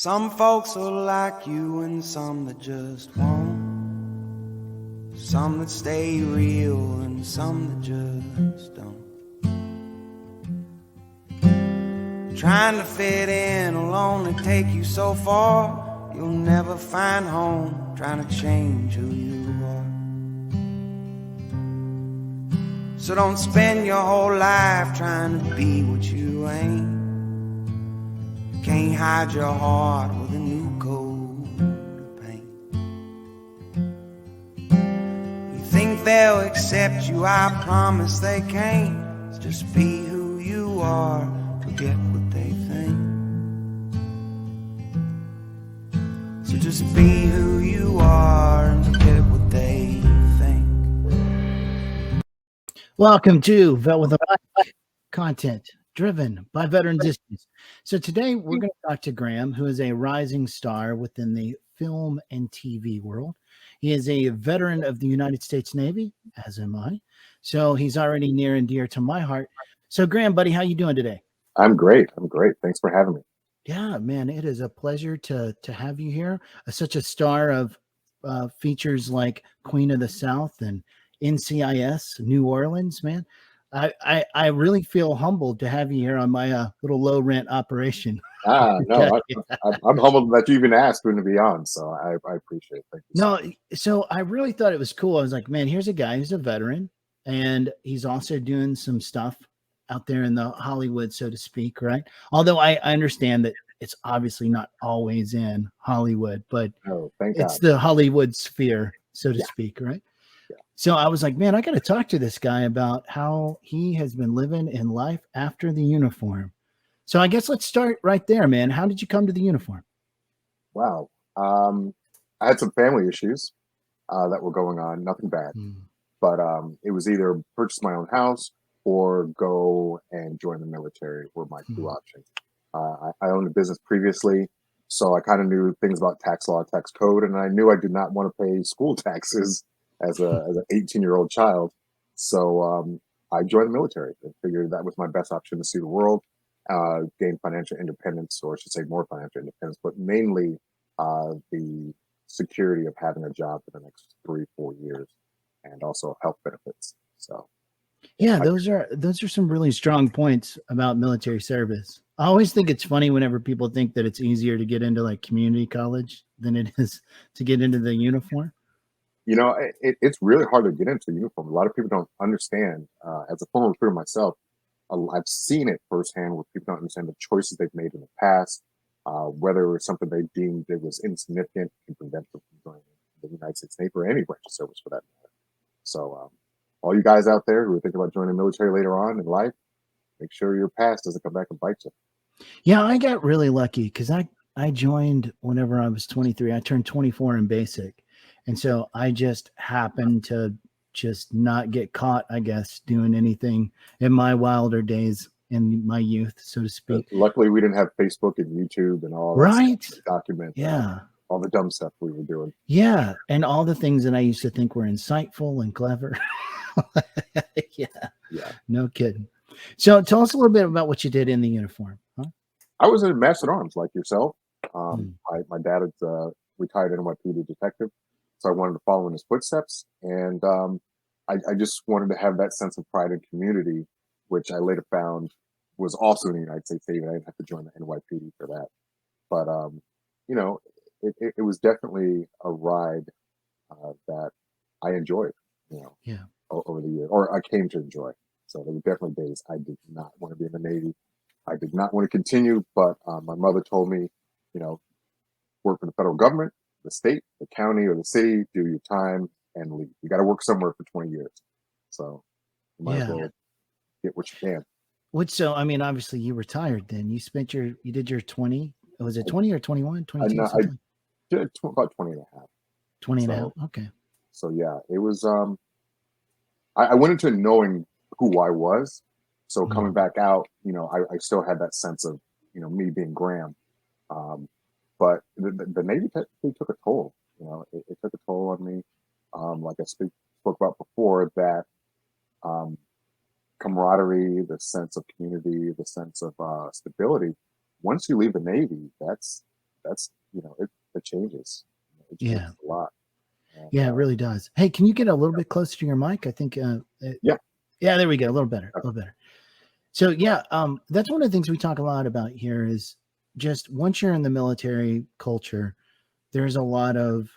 Some folks will like you and some that just won't. Some that stay real and some that just don't. Trying to fit in will only take you so far. You'll never find home trying to change who you are. So don't spend your whole life trying to be what you ain't. You can't hide your heart with a new coat of paint. You think they'll accept you, I promise they can't. So just be who you are, forget what they think. So just be who you are and forget what they think. Welcome to Vet with a Mic, content driven by veterans issues. So today we're going to talk to Graham, who is a rising star within the film and TV world. He is a veteran of the United States Navy, as am I. So he's already near and dear to my heart. So Graham, buddy, how you doing today? I'm great. Thanks for having me. Yeah, man, it is a pleasure to have you here. Such a star of features like Queen of the South and NCIS New Orleans, man. I really feel humbled to have you here on my little low rent operation. No, I'm humbled that you even asked me to be on, so I appreciate it. Thank you. No, so I really thought it was cool. I was like, man, here's a guy who's a veteran, and he's also doing some stuff out there in the Hollywood, so to speak, right? Although I understand that it's obviously not always in Hollywood, but it's the Hollywood sphere, so to speak, right? Yeah. So I was like, man, I got to talk to this guy about how he has been living in life after the uniform. So I guess let's start right there, man. How did you come to the uniform? Wow. I had some family issues that were going on, nothing bad, but it was either purchase my own house or go and join the military were my two options. I owned a business previously, so I kind of knew things about tax law, tax code, and I knew I did not want to pay school taxes as an 18-year-old child. So I joined the military and figured that was my best option to see the world, gain financial independence, or I should say more financial independence, but mainly the security of having a job for the next 3-4 years, and also health benefits. So. Yeah, those are some really strong points about military service. I always think it's funny whenever people think that it's easier to get into like community college than it is to get into the uniform. You know, it's really hard to get into uniform. A lot of people don't understand. As a former recruiter myself, I've seen it firsthand where people don't understand the choices they've made in the past, whether it was something they deemed it was insignificant and prevent them from joining the United States Navy or any branch of service for that matter. So all you guys out there who are thinking about joining the military later on in life, make sure your past doesn't come back and bite you. Yeah, I got really lucky because I joined whenever I was 23. I turned 24 in basic. And so I just happened to just not get caught, I guess, doing anything in my wilder days in my youth, so to speak. Luckily, we didn't have Facebook and YouTube and all that stuff to document all the dumb stuff we were doing. Yeah, and all the things that I used to think were insightful and clever. Yeah, no kidding. So tell us a little bit about what you did in the uniform. Huh? I was in Master Arms like yourself. My dad had retired NYPD detective, so I wanted to follow in his footsteps. And I just wanted to have that sense of pride and community, which I later found was also in the United States Navy. I didn't have to join the NYPD for that. But, you know, it was definitely a ride that I enjoyed, over the year, or I came to enjoy. So there were definitely days I did not want to be in the Navy. I did not want to continue, but my mother told me, work for the federal government, the state, the county, or the city, do your time and leave. You got to work somewhere for 20 years. So you might as well get what you can. So, I mean, obviously you retired then. You did your 20, was it 20 or 21? 22? I did about 20 and a half. 20 and a half, okay. So yeah, it was, I went into knowing who I was. So coming back out, I still had that sense of, me being Graham. But the Navy took a toll. It took a toll on me. Like I spoke about before, that camaraderie, the sense of community, the sense of stability. Once you leave the Navy, that's that's, it changes. It Yeah. changes a lot. And, Yeah, it really does. Hey, can you get a little bit closer to your mic? I think, yeah. yeah, there we go. A little better, a little better. So yeah, that's one of the things we talk a lot about here is just once you're in the military culture, there's a lot of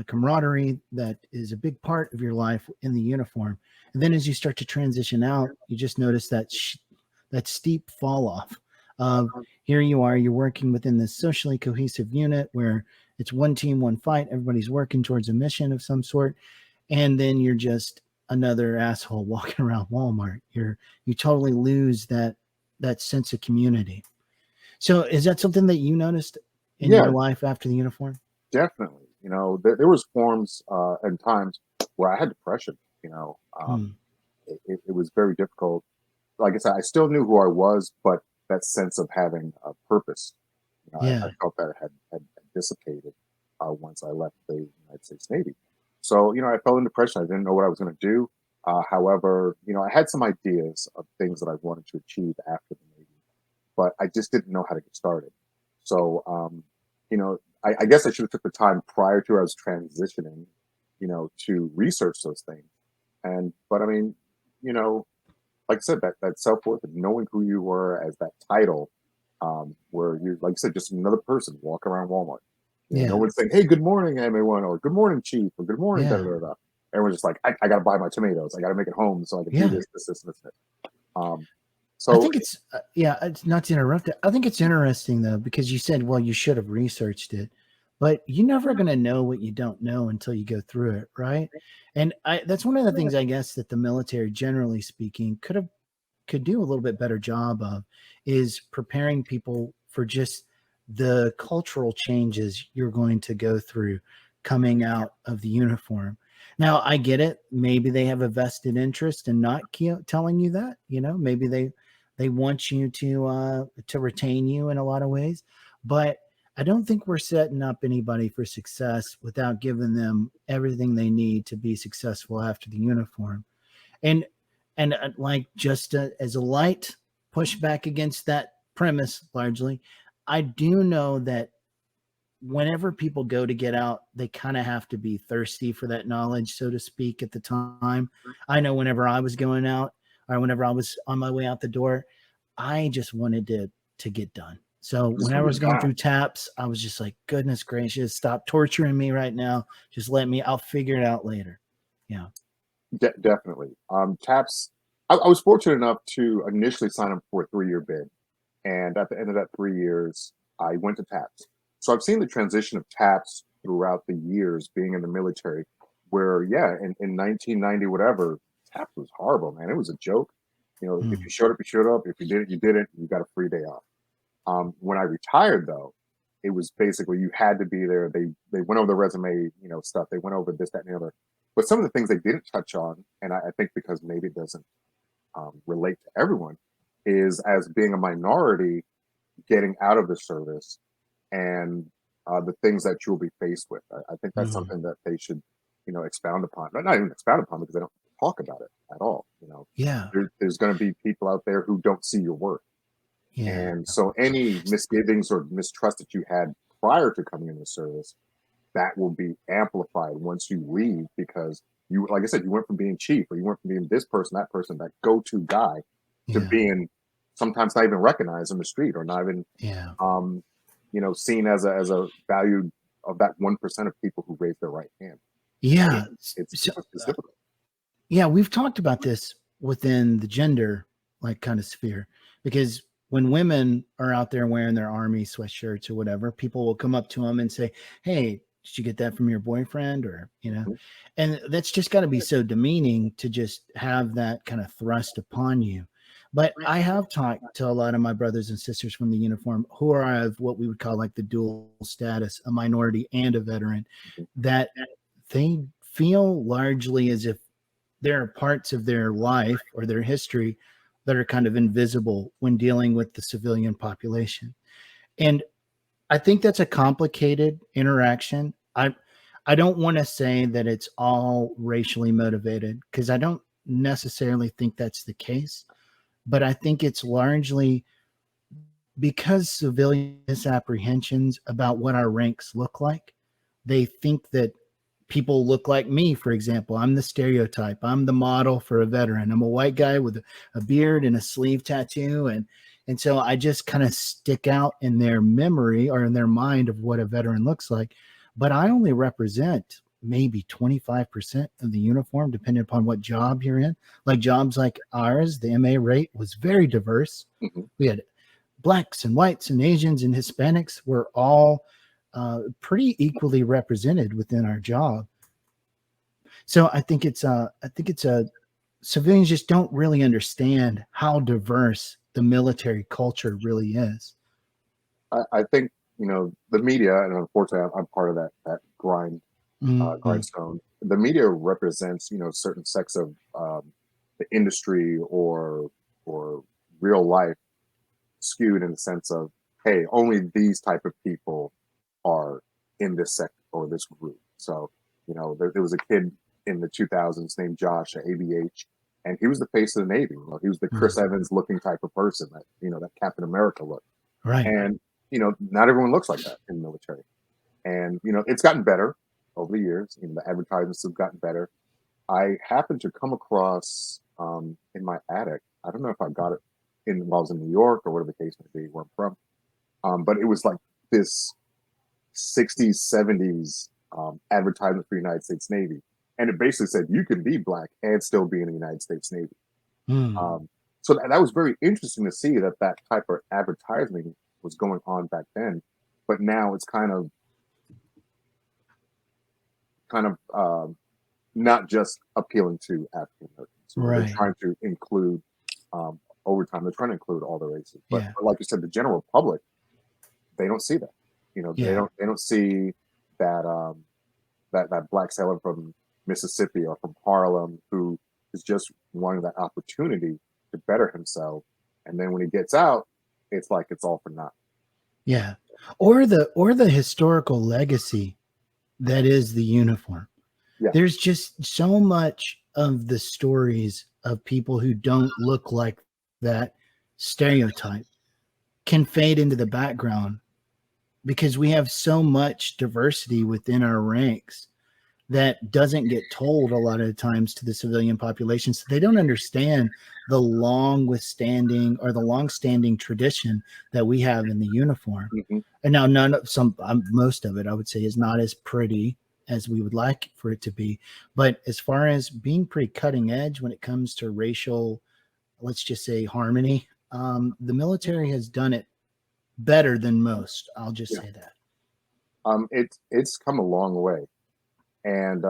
camaraderie that is a big part of your life in the uniform. And then as you start to transition out, you just notice that steep fall off of here you are, you're working within this socially cohesive unit where it's one team, one fight, everybody's working towards a mission of some sort. And then you're just another asshole walking around Walmart. You totally lose that sense of community. So is that something that you noticed in Yeah, your life after the uniform? definitely. There was forms and times where I had depression. Hmm. It was very difficult. Like I said, I still knew who I was, but that sense of having a purpose, I Yeah. felt that had dissipated once I left the United States Navy. So, I fell into depression. I didn't know what I was going to do. However, I had some ideas of things that I wanted to achieve after the Navy, but I just didn't know how to get started. So, I guess I should have took the time prior to I was transitioning, to research those things. But I mean, you know, like I said, that self worth and knowing who you were as that title, where you, like I said, just another person walking around Walmart. No Yeah. one's saying, "Hey, good morning, everyone," or "Good morning, Chief," or "Good morning." Da, Yeah. da, da, da. Everyone's just like, "I got to buy my tomatoes. I got to make it home so I can do Yeah. this, and this." Um, I so think it's yeah, it's not to interrupt it. I think it's interesting though, because you said, well, you should have researched it, but you're never going to know what you don't know until you go through it. Right. And that's one of the things I guess that the military, generally speaking, could do a little bit better job of is preparing people for just the cultural changes you're going to go through coming out of the uniform. Now, I get it. Maybe they have a vested interest in not telling you that. Maybe they want you to retain you in a lot of ways, but I don't think we're setting up anybody for success without giving them everything they need to be successful after the uniform. And like just as a light pushback against that premise, largely, I do know that whenever people go to get out, they kind of have to be thirsty for that knowledge, so to speak, at the time. I know whenever I was going out or whenever I was on my way out the door, I just wanted to get done. So just when I want to was get going back. through taps, I was just like, goodness gracious, stop torturing me right now. Just I'll figure it out later. Yeah. Definitely. TAPS. I was fortunate enough to initially sign up for a 3-year bid, and at the end of that 3 years, I went to TAPS. So I've seen the transition of TAPS throughout the years being in the military. Where in 1990 whatever, TAPS was horrible, man. It was a joke. If Mm. you showed up, you showed up. If you didn't, you didn't. You got a free day off. When I retired, though, it was basically you had to be there. They went over the resume, stuff. They went over this, that, and the other. But some of the things they didn't touch on, and I think because maybe it doesn't relate to everyone, is as being a minority getting out of the service and the things that you'll be faced with. I think that's Mm. something that they should, expound upon. Not even expound upon because they don't talk about it at all. Yeah. There's going to be people out there who don't see your work. Yeah. And so any misgivings or mistrust that you had prior to coming into service, that will be amplified once you leave because you, like I said, you went from being chief or you went from being this person, that go-to guy to Yeah. being sometimes not even recognized on the street or not even, Yeah. seen as a valued of that 1% of people who raise their right hand. Yeah. It's, So, it's difficult. yeah, we've talked about this within the gender like kind of sphere because when women are out there wearing their army sweatshirts or whatever, people will come up to them and say, "Hey, did you get that from your boyfriend?" Mhm. And that's just got to be so demeaning to just have that kind of thrust upon you. But I have talked to a lot of my brothers and sisters from the uniform who are of what we would call like the dual status, a minority and a veteran, that they feel largely as if there are parts of their life or their history that are kind of invisible when dealing with the civilian population. And I think that's a complicated interaction. I don't want to say that it's all racially motivated because I don't necessarily think that's the case, but I think it's largely because civilian misapprehensions about what our ranks look like, they think that people look like me, for example. I'm the stereotype. I'm the model for a veteran. I'm a white guy with a beard and a sleeve tattoo. And so I just kind of stick out in their memory or in their mind of what a veteran looks like. But I only represent maybe 25% of the uniform, depending upon what job you're in. Like jobs like ours, the MA rate was very diverse. Mm-hmm. We had blacks and whites and Asians and Hispanics were all pretty equally represented within our job. So I think it's a civilians just don't really understand how diverse the military culture really is. I think, the media, and unfortunately, I'm part of that Mm-hmm. grindstone. The media represents, certain sects of the industry or real life skewed in the sense of, hey, only these type of people are in this sector or this group. So, there was a kid in the 2000s named Josh at ABH, and he was the face of the Navy. He was the Chris Evans looking type of person that Captain America look. Right. And, not everyone looks like that in the military. And, it's gotten better over the years. The advertisements have gotten better. I happened to come across in my attic. I don't know if I got it while I was in New York or whatever the case may be, where I'm from. But it was like this 60s, 70s advertisement for United States Navy. And it basically said you can be black and still be in the United States Navy. So that was very interesting to see that type of advertising was going on back then. But now it's kind of not just appealing to African Americans. Right. They're trying to include over time. They're trying to include all the races. But, Yeah. but like you said, the general public, they don't see that. Yeah. They don't see that that black sailor from Mississippi or from Harlem who is just wanting that opportunity to better himself. And then when he gets out, it's like it's all for naught. Yeah. Or the historical legacy that is the uniform. Yeah. There's just so much of the stories of people who don't look like that stereotype can fade into the background because we have so much diversity within our ranks that doesn't get told a lot of the times to the civilian population. So they don't understand the long-standing tradition that we have in the uniform. Mm-hmm. And now most of it, I would say, is not as pretty as we would like for it to be. But as far as being pretty cutting edge when it comes to racial, let's just say, harmony, the military has done it better than most. I'll just say that. It's come a long way. And,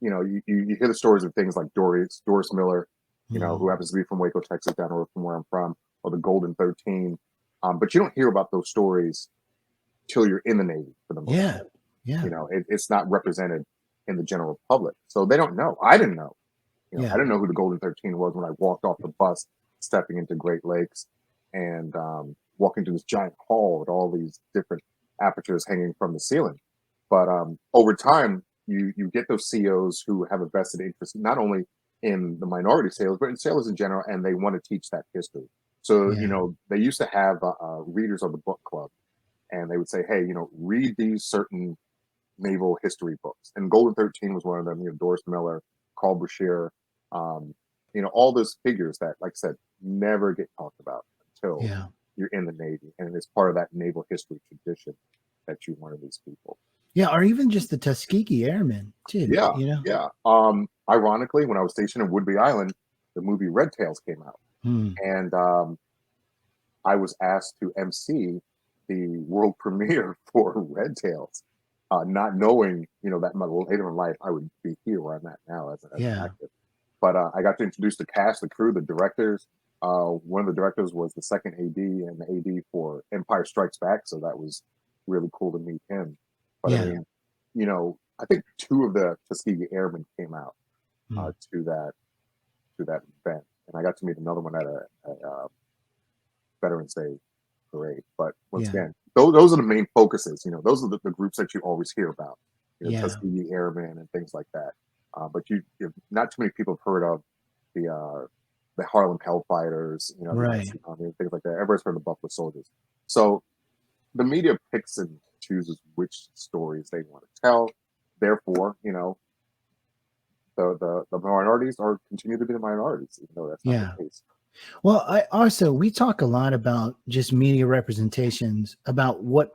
you hear the stories of things like Doris Miller, who happens to be from Waco, Texas, down the road from where I'm from, or the Golden 13. But you don't hear about those stories till you're in the Navy for the most part. Yeah. It's not represented in the general public. So they don't know. I didn't know. I didn't know who the Golden 13 was when I walked off the bus, stepping into Great Lakes and walking to this giant hall with all these different apertures hanging from the ceiling. But over time, you get those COs who have a vested interest not only in the minority sailors, but in sailors in general, and they want to teach that history. So, they used to have readers of the book club, and they would say, hey, read these certain naval history books. And Golden 13 was one of them, Doris Miller, Carl Brashear, all those figures that, like I said, never get talked about until you're in the Navy. And it's part of that naval history tradition that you learn these people. Yeah, or even just the Tuskegee Airmen, too. Yeah. Ironically, when I was stationed in Woodby Island, the movie Red Tails came out. And I was asked to MC the world premiere for Red Tails, not knowing, that later in life I would be here where I'm at now as an actor. But I got to introduce the cast, the crew, the directors. One of the directors was the second AD and the AD for Empire Strikes Back, so that was really cool to meet him. But I mean, I think 2 of the Tuskegee Airmen came out to that event, and I got to meet another one at a Veterans Day parade. But once again, those are the main focuses. Those are the groups that you always hear about. Tuskegee Airmen and things like that. But not too many people have heard of the Harlem Hellfighters, right? Things like that. Everybody's heard of the Buffalo Soldiers. So the media picks and chooses which stories they want to tell. Therefore, the minorities are continue to be the minorities, even though that's not Yeah. the case. Well, we talk a lot about just media representations, about what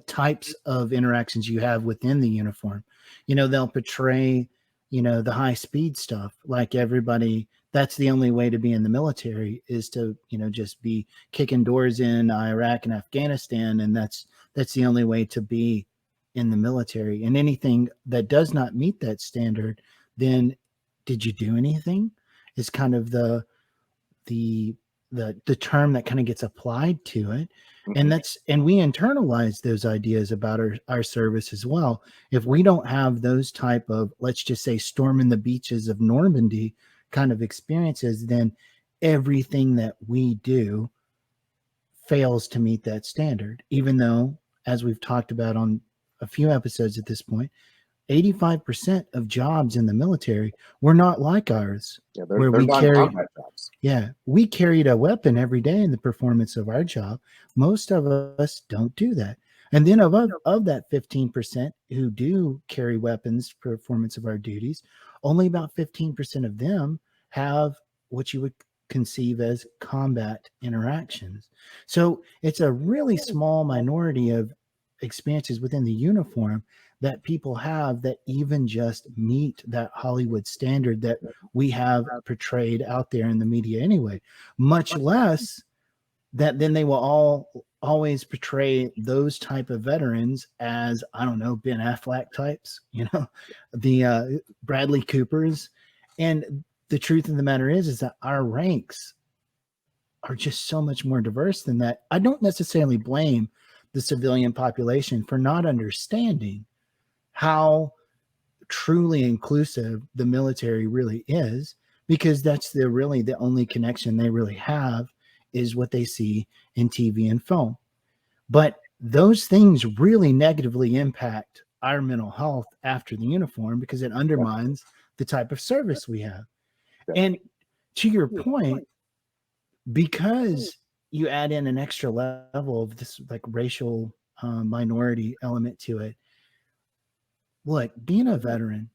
types of interactions you have within the uniform. They'll portray, the high speed stuff, like everybody. That's the only way to be in the military, is to, just be kicking doors in Iraq and Afghanistan, and that's the only way to be in the military. And anything that does not meet that standard, then did you do anything? Is kind of the the term that kind of gets applied to it. Mm-hmm. And we internalize those ideas about our service as well. If we don't have those type of, let's just say, storming the beaches of Normandy kind of experiences, then everything that we do fails to meet that standard, even though, as we've talked about on a few episodes at this point, 85% of jobs in the military were not like ours, Yeah, where they're we carry non-combat jobs. yeah, we carried a weapon every day in the performance of our job. Most of us don't do that. And then of that 15% who do carry weapons performance of our duties, only about 15% of them have what you would conceive as combat interactions. So it's a really small minority of experiences within the uniform that people have that even just meet that Hollywood standard that we have portrayed out there in the media anyway, much less that then they will always portray those type of veterans as, I don't know, Ben Affleck types, the Bradley Coopers. And the truth of the matter is that our ranks are just so much more diverse than that. I don't necessarily blame the civilian population for not understanding how truly inclusive the military really is, because that's really the only connection they really have, is what they see in TV and film. But those things really negatively impact our mental health after the uniform, because it undermines the type of service we have. And to your point, because you add in an extra level of this like racial minority element to it, look, being a veteran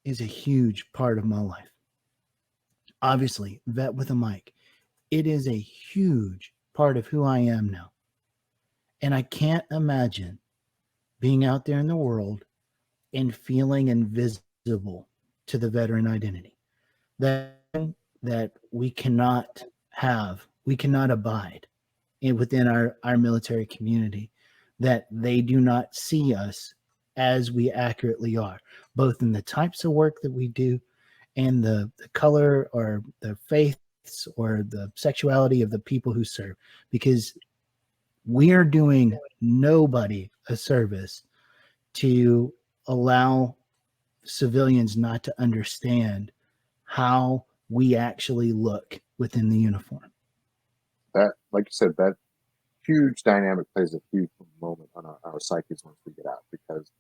is a huge part of my life. Obviously, vet with a mic, it is a huge part of who I am now. And I can't imagine being out there in the world and feeling invisible to the veteran identity. That we cannot we cannot abide within our military community, that they do not see us as we accurately are, both in the types of work that we do and the color or the faiths or the sexuality of the people who serve, because we are doing nobody a service to allow civilians not to understand how we actually look within the uniform. That, like you said, that huge dynamic plays a huge moment on our psyches once we get out, because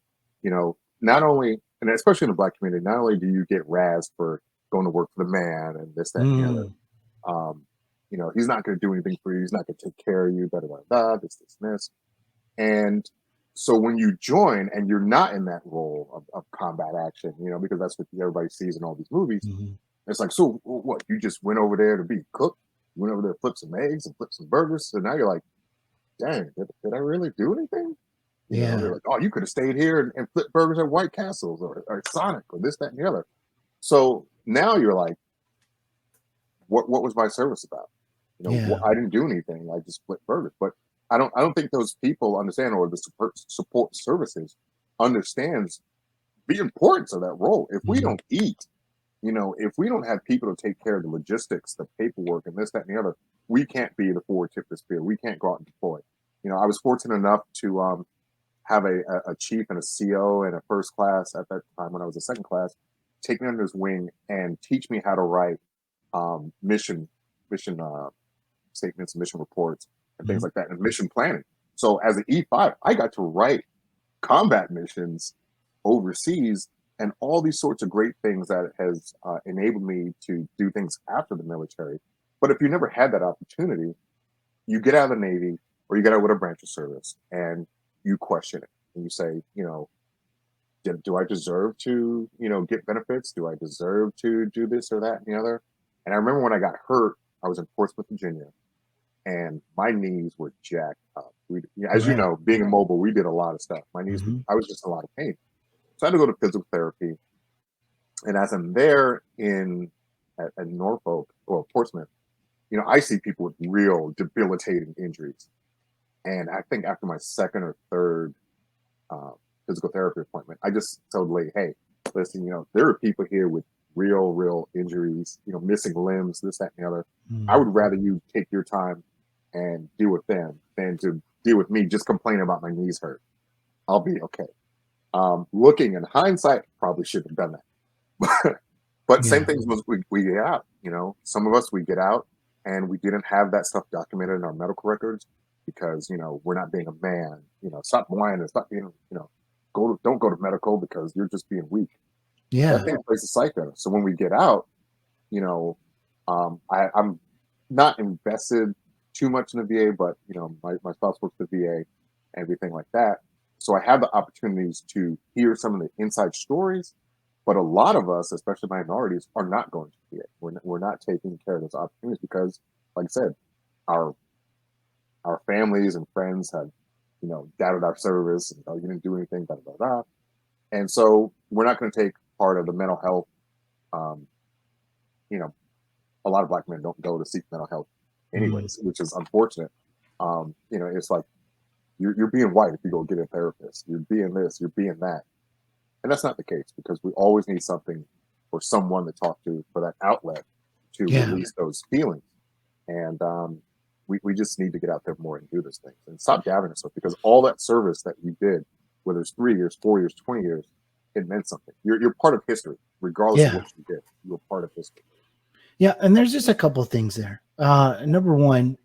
not only, and especially in the Black community, not only do you get razzed for going to work for the man and this, that, and the other, he's not going to do anything for you, he's not going to take care of you, this, and this. And so when you join and you're not in that role of combat action, because that's what everybody sees in all these movies, it's like, so what? You just went over there to be cooked? You went over there to flip some eggs and flip some burgers? So now you're like, dang, did I really do anything? They're like, oh, you could have stayed here and flipped burgers at White Castles or Sonic or this, that, and the other. So now you're like, what was my service about? I didn't do anything. I just flipped burgers. But I don't think those people understand, or the support services understands the importance of that role. If we don't eat, if we don't have people to take care of the logistics, the paperwork, and this, that, and the other, we can't be the forward tip of the spear. We can't go out and deploy. I was fortunate enough to have a chief and a CO and a first class at that time when I was a second class, take me under his wing and teach me how to write mission statements, mission reports, and things like that, and mission planning. So as an E5, I got to write combat missions overseas and all these sorts of great things that has enabled me to do things after the military. But if you never had that opportunity, you get out of the Navy, or you get out with a branch of service and you question it and you say, do I deserve to, get benefits? Do I deserve to do this or that and the other? And I remember when I got hurt, I was in Portsmouth, Virginia, and my knees were jacked up. As you Right. know, being immobile, we did a lot of stuff. My knees, I was just in a lot of pain. So I had to go to physical therapy. And as I'm there at Norfolk or Portsmouth, I see people with real debilitating injuries. And I think after my second or third physical therapy appointment, I just told the lady, hey, listen, there are people here with real injuries, missing limbs, this, that, and the other. I would rather you take your time and deal with them than to deal with me just complaining about my knees hurt. I'll be okay. Looking in hindsight, probably shouldn't have done that. But same things was we get out, some of us, we get out and we didn't have that stuff documented in our medical records because, we're not being a man, stop whining, stop being, don't go to medical because you're just being weak. Yeah. That thing plays a psycho. So when we get out, I'm not invested too much in the VA, but, my spouse works at the VA and everything like that. So I have the opportunities to hear some of the inside stories. But a lot of us, especially minorities, are not going to VA. We're not taking care of those opportunities because, like I said, our families and friends have, doubted our service and you didn't do anything, blah, blah, blah. And so we're not going to take part of the mental health. A lot of Black men don't go to seek mental health anyways, which is unfortunate. It's like you're being white if you go get a therapist. You're being this, you're being that. And that's not the case because we always need something or someone to talk to for that outlet to release those feelings. And we just need to get out there more and do those things and stop doubting ourselves because all that service that you did, whether it's 3 years, 4 years, 20 years, it meant something. You're part of history, regardless of what you did. You're part of history. Yeah. And there's just a couple of things there. Number one,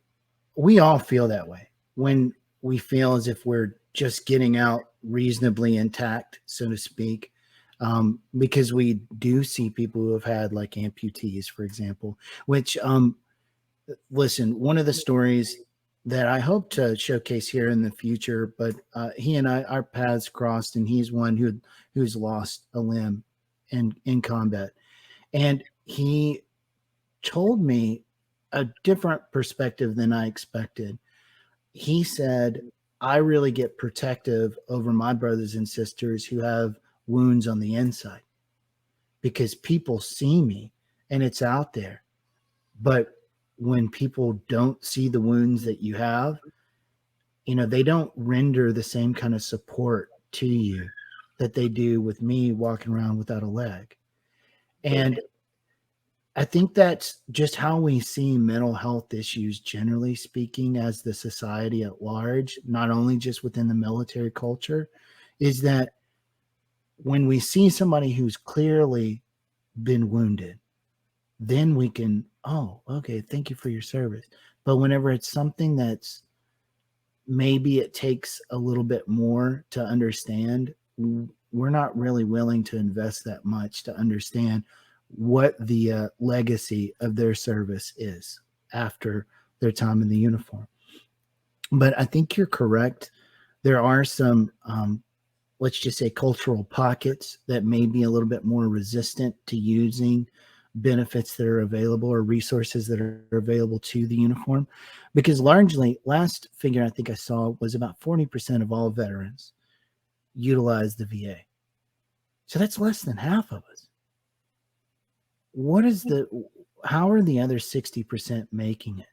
we all feel that way when we feel as if we're just getting out reasonably intact, so to speak, because we do see people who have had like amputees, for example, which, listen, one of the stories that I hope to showcase here in the future, but he and I, our paths crossed, and he's one who's lost a limb in combat. And he told me a different perspective than I expected. He said, I really get protective over my brothers and sisters who have wounds on the inside because people see me and it's out there. But when people don't see the wounds that you have, they don't render the same kind of support to you that they do with me walking around without a leg. And I think that's just how we see mental health issues, generally speaking, as the society at large, not only just within the military culture, is that when we see somebody who's clearly been wounded, then we can, oh, okay, thank you for your service. But whenever it's something that's maybe it takes a little bit more to understand, we're not really willing to invest that much to understand what the legacy of their service is after their time in the uniform. But I think you're correct. There are some, let's just say, cultural pockets that may be a little bit more resistant to using benefits that are available or resources that are available to the uniform. Because largely, last figure I think I saw was about 40% of all veterans utilize the VA. So that's less than half of us. How are the other 60% making it?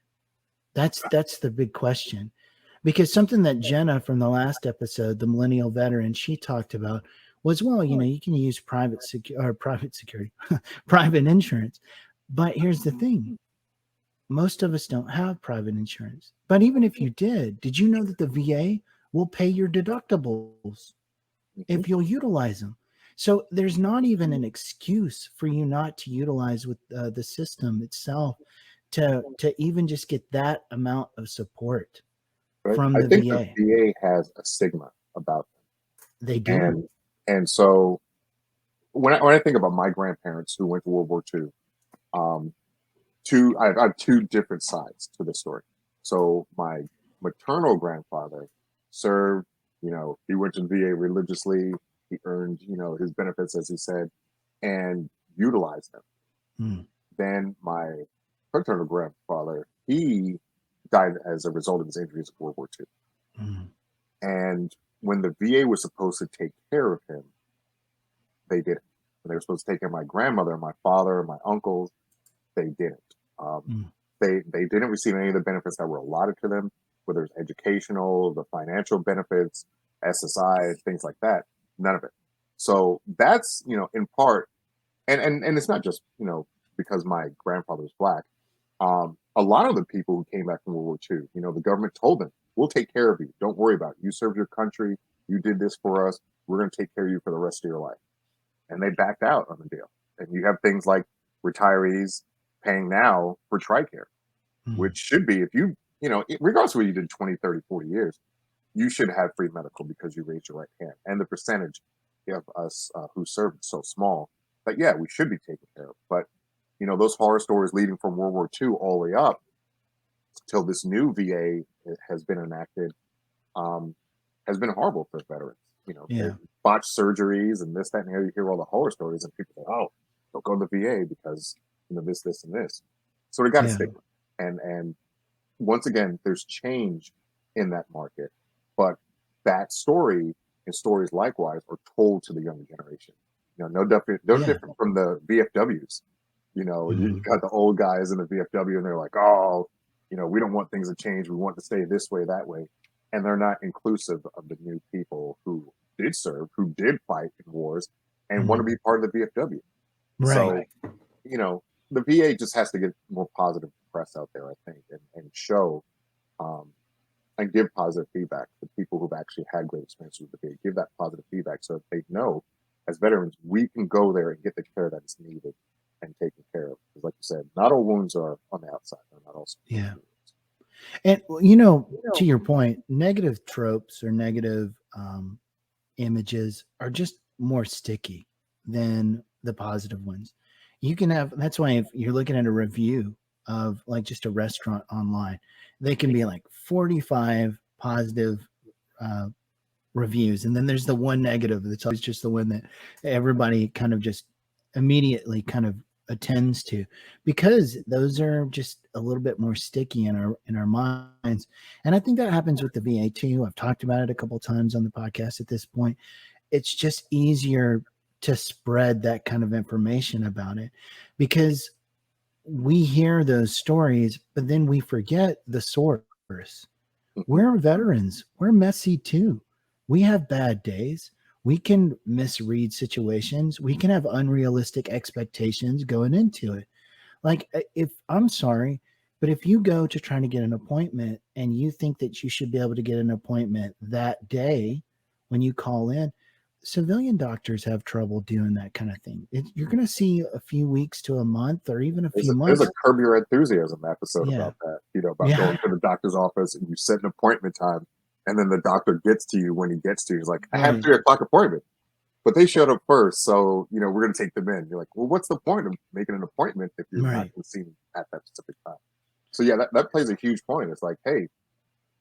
That's the big question. Because something that Jenna from the last episode, the millennial veteran, she talked about was, well, you can use private security, private insurance. But here's the thing. Most of us don't have private insurance. But even if you did you know that the VA will pay your deductibles if you'll utilize them? So there's not even an excuse for you not to utilize with the system itself to even just get that amount of support from the VA. The VA has a stigma about them. They do. And so when I think about my grandparents who went to World War II, I have two different sides to the story. So my maternal grandfather served, he went to the VA religiously. He earned, his benefits, as he said, and utilized them. Mm. Then my paternal grandfather, he died as a result of his injuries in World War II. Mm. And when the VA was supposed to take care of him, they didn't. When they were supposed to take care of my grandmother, my father, my uncles, they didn't. They didn't receive any of the benefits that were allotted to them, whether it's educational, the financial benefits, SSI, things like that. None of it. So that's, in part, and it's not just, because my grandfather was Black. A lot of the people who came back from World War II, the government told them, we'll take care of you. Don't worry about it. You served your country. You did this for us. We're going to take care of you for the rest of your life. And they backed out on the deal. And you have things like retirees paying now for TRICARE, which should be, if regardless of what you did 20, 30, 40 years, you should have free medical because you raised your right hand. And the percentage of us who served is so small that, yeah, we should be taken care of. But, those horror stories leading from World War II all the way up till this new VA has been enacted has been horrible for veterans. Botched surgeries and this, that, and the other. You hear all the horror stories and people say, oh, don't go to the VA because, this, and this. So they got to stick with it. And once again, there's change in that market, but that story and stories likewise are told to the younger generation. No different from the VFWs. You got the old guys in the VFW and they're like, oh, we don't want things to change. We want to stay this way, that way. And they're not inclusive of the new people who did serve, who did fight in wars and want to be part of the VFW. Right. So, the VA just has to get more positive press out there, I think, and show and give positive feedback to people who've actually had great experiences with the VA. Give that positive feedback so that they know, as veterans, we can go there and get the care that is needed and taken care of. Because, like you said, not all wounds are on the outside. They're not all. Yeah. And to your point, negative tropes or negative images are just more sticky than the positive ones. You can have, that's why if you're looking at a review of like just a restaurant online, they can be like 45 positive reviews. And then there's the one negative that's always just the one that everybody kind of just immediately kind of attends to, because those are just a little bit more sticky in our minds. And I think that happens with the VA too. I've talked about it a couple of times on the podcast at this point. It's just easier to spread that kind of information about it because we hear those stories, but then we forget the source. We're veterans. We're messy too. We have bad days. We can misread situations. We can have unrealistic expectations going into it. Like, if I'm sorry, but if you go to try to get an appointment and you think that you should be able to get an appointment that day when you call in, civilian doctors have trouble doing that kind of thing. You're going to see a few weeks to a month or even a few months. There's a Curb Your Enthusiasm episode about that, about going to the doctor's office and you set an appointment time. And then the doctor gets to you when he gets to you. He's like, I have a 3 o'clock appointment. But they showed up first. So, we're going to take them in. You're like, well, what's the point of making an appointment if you're not going to see them at that specific time? So, yeah, that plays a huge point. It's like, hey,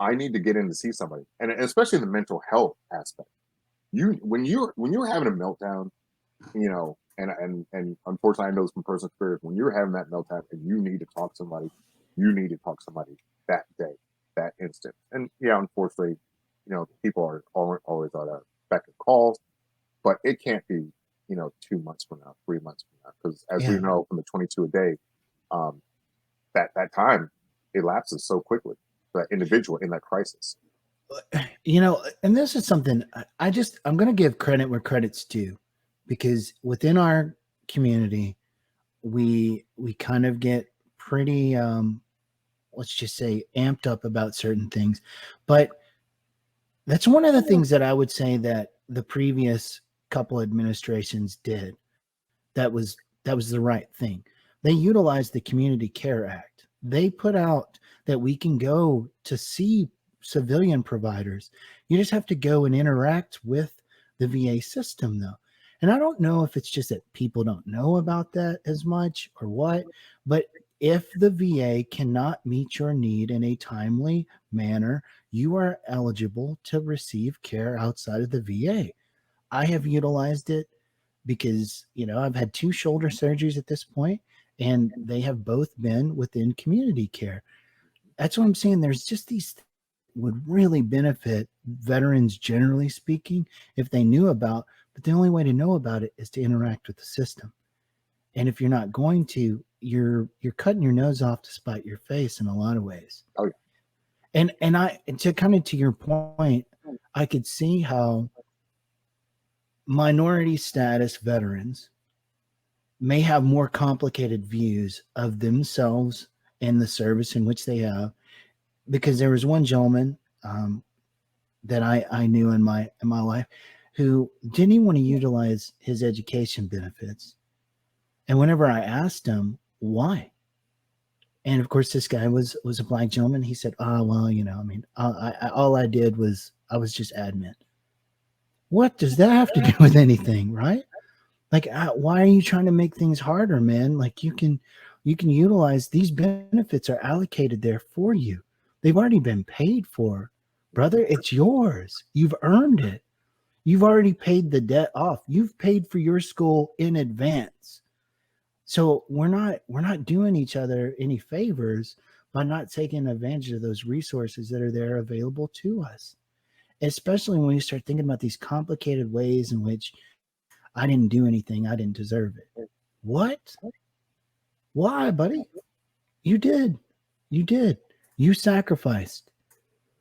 I need to get in to see somebody. And especially the mental health aspect. When you're having a meltdown, and unfortunately I know from personal experience, when you're having that meltdown and you need to talk to somebody, you need to talk to somebody that day, that instant. And yeah, unfortunately, people aren't always on a beck and calls, but it can't be, 2 months from now, 3 months from now, because as we know from the 22 a day, that time elapses so quickly for that individual in that crisis. And this is something I'm going to give credit where credit's due, because within our community, we kind of get pretty, let's just say, amped up about certain things. But that's one of the things that I would say that the previous couple administrations did. That was the right thing. They utilized the Community Care Act. They put out that we can go to see civilian providers. You just have to go and interact with the VA system, though. And I don't know if it's just that people don't know about that as much or what, but If the VA cannot meet your need in a timely manner, you are eligible to receive care outside of the VA. I have utilized it because, I've had 2 shoulder surgeries at this point, and they have both been within community care. That's what I'm saying. There's just these would really benefit veterans, generally speaking, if they knew about, but the only way to know about it is to interact with the system. And if you're not going to, you're cutting your nose off to spite your face in a lot of ways. Oh, yeah. And to kind of to your point, I could see how minority status veterans may have more complicated views of themselves and the service in which they have, because there was one gentleman that I knew in my life who didn't even want to utilize his education benefits. And whenever I asked him why, and of course this guy was a Black gentleman, he said, "Oh, well, all I did was I was just admin." What does that have to do with anything, right? Like, why are you trying to make things harder, man? Like, you can utilize these benefits are allocated there for you. They've already been paid for, brother. It's yours. You've earned it. You've already paid the debt off. You've paid for your school in advance. So we're not doing each other any favors by not taking advantage of those resources that are there available to us. Especially when you start thinking about these complicated ways in which I didn't do anything, I didn't deserve it. What? Why, buddy? You did. You sacrificed.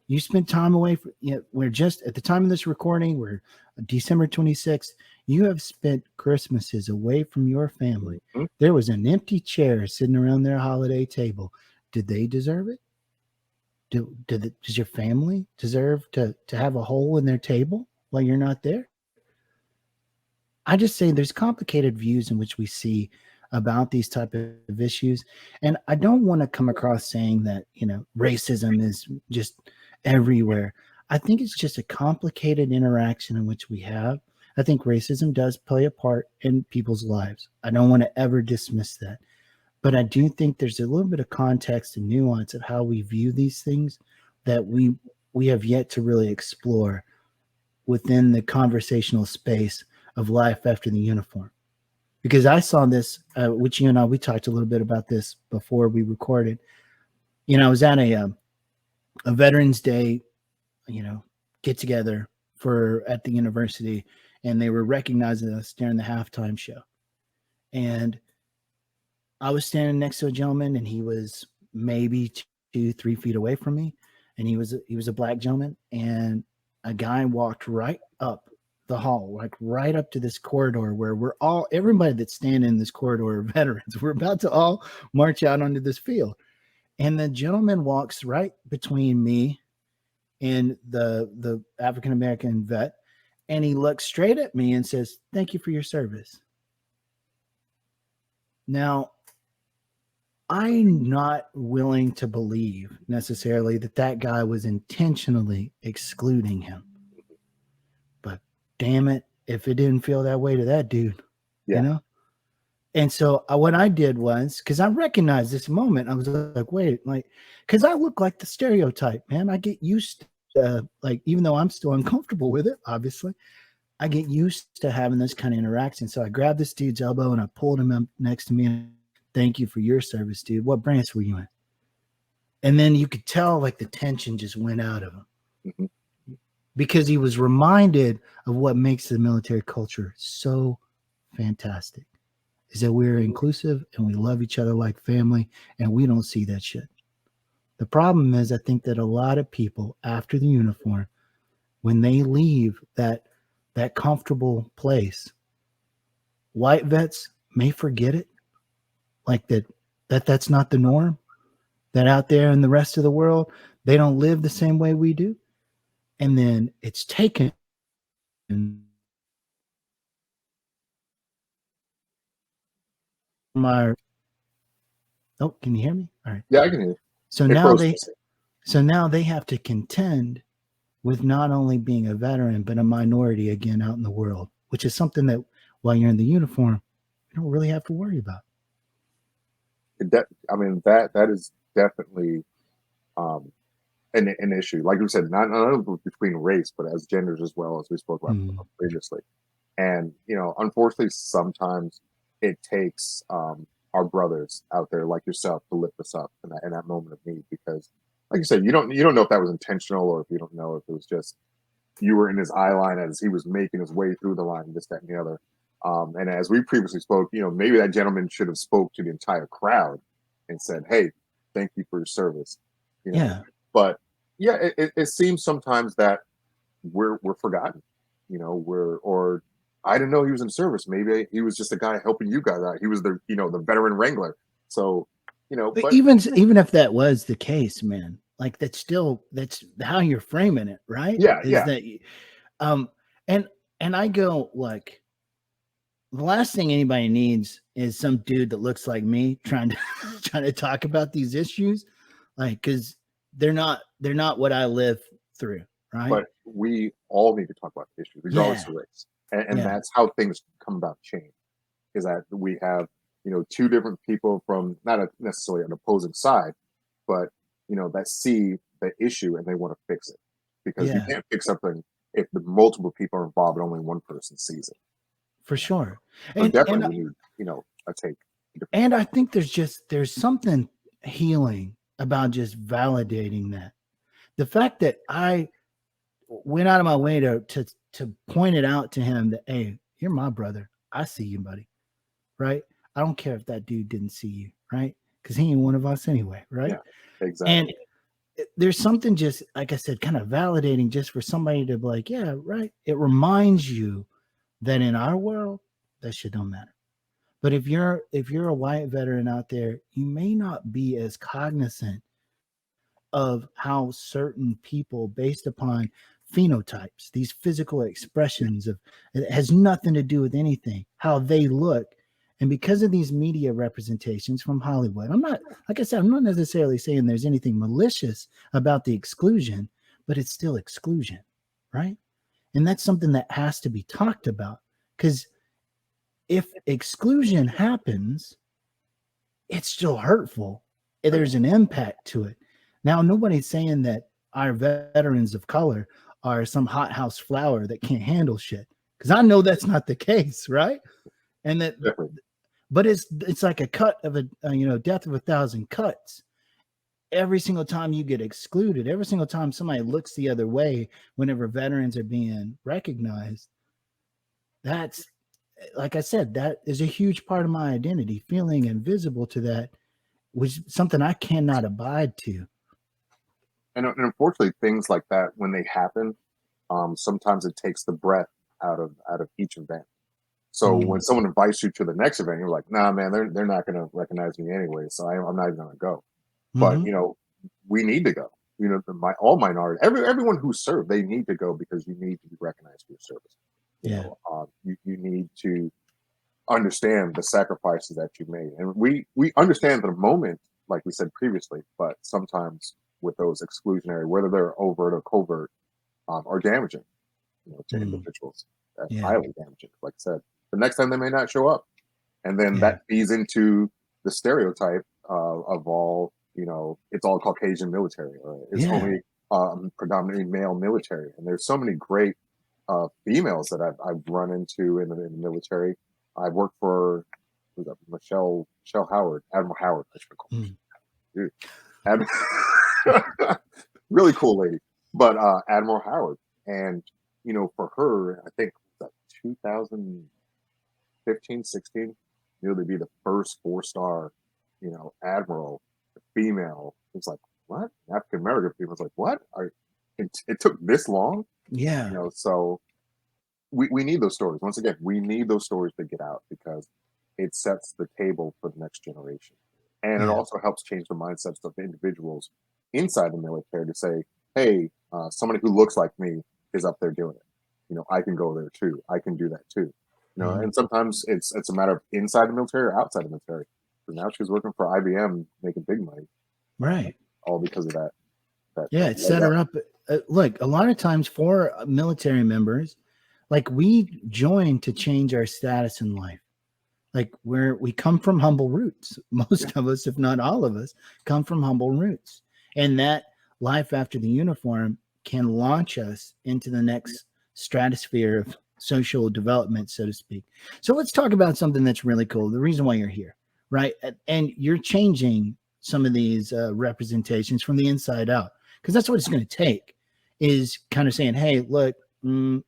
You spent time away from, we're just at the time of this recording, we're December 26th. You have spent Christmases away from your family. Mm-hmm. There was an empty chair sitting around their holiday table. Did they deserve it? Does your family deserve to have a hole in their table while you're not there? I just say there's complicated views in which we see about these type of issues. And I don't want to come across saying that, racism is just everywhere. I think it's just a complicated interaction in which we have. I think racism does play a part in people's lives. I don't want to ever dismiss that. But I do think there's a little bit of context and nuance of how we view these things that we have yet to really explore within the conversational space of life after the uniform. Because I saw this, which you and I, we talked a little bit about this before we recorded. I was at a Veterans Day, get together at the university, and they were recognizing us during the halftime show. And I was standing next to a gentleman, and he was maybe 2-3 feet away from me, and he was a Black gentleman, and a guy walked right up the hall, like right up to this corridor where everybody that's standing in this corridor are veterans. We're about to all march out onto this field. And the gentleman walks right between me and the African-American vet, and he looks straight at me and says, "Thank you for your service." Now, I'm not willing to believe necessarily that guy was intentionally excluding him. But damn it, if it didn't feel that way to that dude, And so what I did was, because I recognized this moment, I was like, wait, because I look like the stereotype, man. I get used to, even though I'm still uncomfortable with it, obviously, I get used to having this kind of interaction. So I grabbed this dude's elbow and I pulled him up next to me. And, "Thank you for your service, dude. What branch were you in?" And then you could tell the tension just went out of him. Mm-hmm. Because he was reminded of what makes the military culture so fantastic, is that we're inclusive and we love each other like family, and we don't see that shit. The problem is, I think that a lot of people after the uniform, when they leave that comfortable place, white vets may forget it, that's not the norm, that out there in the rest of the world, they don't live the same way we do. And then it's taken can you hear me? All right. Yeah, I can hear you. So now they have to contend with not only being a veteran, but a minority again out in the world, which is something that while you're in the uniform, you don't really have to worry about. I mean, that is definitely um, an issue. Like we said, not only between race, but as genders as well, as we spoke about previously. And unfortunately, sometimes it takes our brothers out there like yourself to lift us up in that moment of need. Because, like you said, you don't know if that was intentional, or if you don't know if it was just you were in his eye line as he was making his way through the line, this, that, and the other. And as we previously spoke, maybe that gentleman should have spoke to the entire crowd and said, "Hey, thank you for your service." Yeah. But yeah, it seems sometimes that we're forgotten. Or I didn't know he was in service. Maybe he was just a guy helping you guys out. He was the veteran wrangler. So But but even if that was the case, man, like that's how you're framing it, right? yeah, Is that um and I go like the last thing anybody needs is some dude that looks like me trying to trying to talk about these issues, like because they're not what I live through, right? but we all need to talk about the issue, regardless Yeah, of race, and yeah, that's how things come about change. Is that we have two different people from not necessarily an opposing side, but that see the issue and they want to fix it, because you yeah, can't fix something if the multiple people are involved and only one person sees it. for sure. So And definitely we need a take. I think there's something healing about just validating that. The fact that I went out of my way to point it out to him that, hey, you're my brother. I see you, buddy. Right? I don't care if that dude didn't see you, right? Because he ain't one of us anyway, right? Yeah, exactly. And there's something just like I said, kind of validating just for somebody to be like, yeah, right. It reminds you that in our world, that shit don't matter. But if you're a white veteran out there, you may not be as cognizant of how certain people, based upon phenotypes, these physical expressions of it has nothing to do with anything, how they look. And because of these media representations from Hollywood, I'm not, like I said, I'm not necessarily saying there's anything malicious about the exclusion, but it's still exclusion, right? And that's something that has to be talked about, because if exclusion happens, it's still hurtful. There's an impact to it. Now, nobody's saying that our veterans of color are some hothouse flower that can't handle shit, because I know that's not the case, right? And that, Definitely. but it's like a cut of a death of 1,000 cuts. Every single time you get excluded, every single time somebody looks the other way, whenever veterans are being recognized, that's, like I said, that is a huge part of my identity. Feeling invisible to that was something I cannot abide to. And unfortunately, things like that, when they happen, sometimes it takes the breath out of each event. So when someone invites you to the next event, you're like, nah, man, they're not going to recognize me anyway, so I'm not even going to go. But we need to go. All minorities, everyone who served, they need to go, because you need to be recognized for your service. You need to understand the sacrifices that you made, and we understand the moment, like we said previously. But sometimes with those exclusionary, whether they're overt or covert, are damaging, to individuals. That's highly damaging. Like I said, the next time they may not show up, and then that feeds into the stereotype of all, it's all Caucasian military, or it's only predominantly male military. And there's so many great females that I've run into in the military. I worked for Michelle Howard, Admiral Howard. I should call her. Dude, really cool lady. But Admiral Howard, and for her, I think that 2015, 16, to be the first 4-star, admiral, female. It's like, what? African American female. It's like, what? It took this long? Yeah. So we need those stories. Once again, we need those stories to get out, because it sets the table for the next generation. And it also helps change the mindsets of individuals inside the military to say, hey, somebody who looks like me is up there doing it. I can go there too. I can do that too. And sometimes it's a matter of inside the military or outside the military. So now she's working for IBM, making big money. Right. All because of that. It set her up. Look, a lot of times for military members, like, we join to change our status in life. Like we come from humble roots. Most of us, if not all of us, come from humble roots. And that life after the uniform can launch us into the next stratosphere of social development, so to speak. So let's talk about something that's really cool. The reason why you're here, right? And you're changing some of these representations from the inside out, because that's what it's going to take, is kind of saying, hey, look,